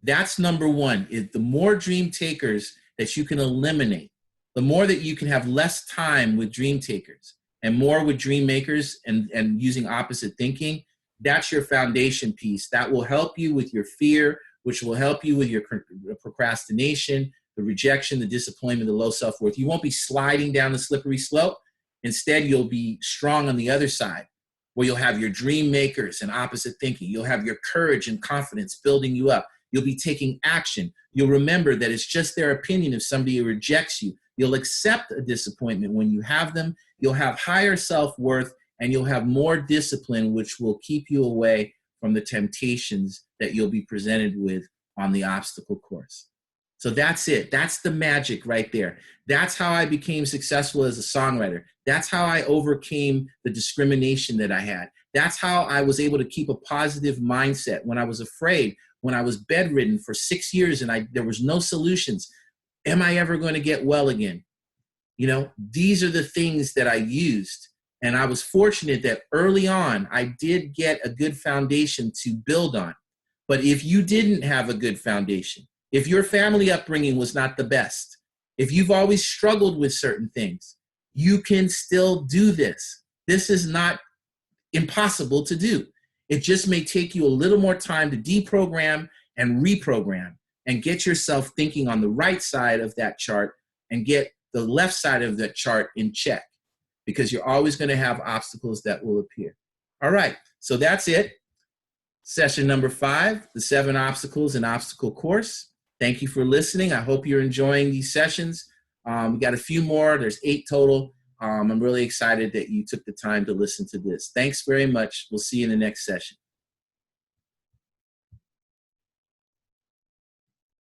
That's number one. The more dream takers that you can eliminate, the more that you can have less time with dream takers and more with dream makers and using opposite thinking, that's your foundation piece. That will help you with your fear, which will help you with your procrastination, the rejection, the disappointment, the low self-worth. You won't be sliding down the slippery slope. Instead, you'll be strong on the other side, where you'll have your dream makers and opposite thinking. You'll have your courage and confidence building you up. You'll be taking action. You'll remember that it's just their opinion if somebody rejects you. You'll accept a disappointment when you have them. You'll have higher self-worth, and you'll have more discipline, which will keep you away from the temptations that you'll be presented with on the obstacle course. So that's it. That's the magic right there. That's how I became successful as a songwriter. That's how I overcame the discrimination that I had. That's how I was able to keep a positive mindset when I was afraid, when I was bedridden for 6 years and there was no solutions. Am I ever going to get well again? You know, these are the things that I used. And I was fortunate that early on, I did get a good foundation to build on. But if you didn't have a good foundation, if your family upbringing was not the best, if you've always struggled with certain things, you can still do this. This is not impossible to do. It just may take you a little more time to deprogram and reprogram and get yourself thinking on the right side of that chart and get the left side of that chart in check, because you're always going to have obstacles that will appear. All right, so that's it. Session number 5, the 7 obstacles and obstacle course. Thank you for listening. I hope you're enjoying these sessions. We got a few more. There's 8 total. I'm really excited that you took the time to listen to this. Thanks very much. We'll see you in the next session.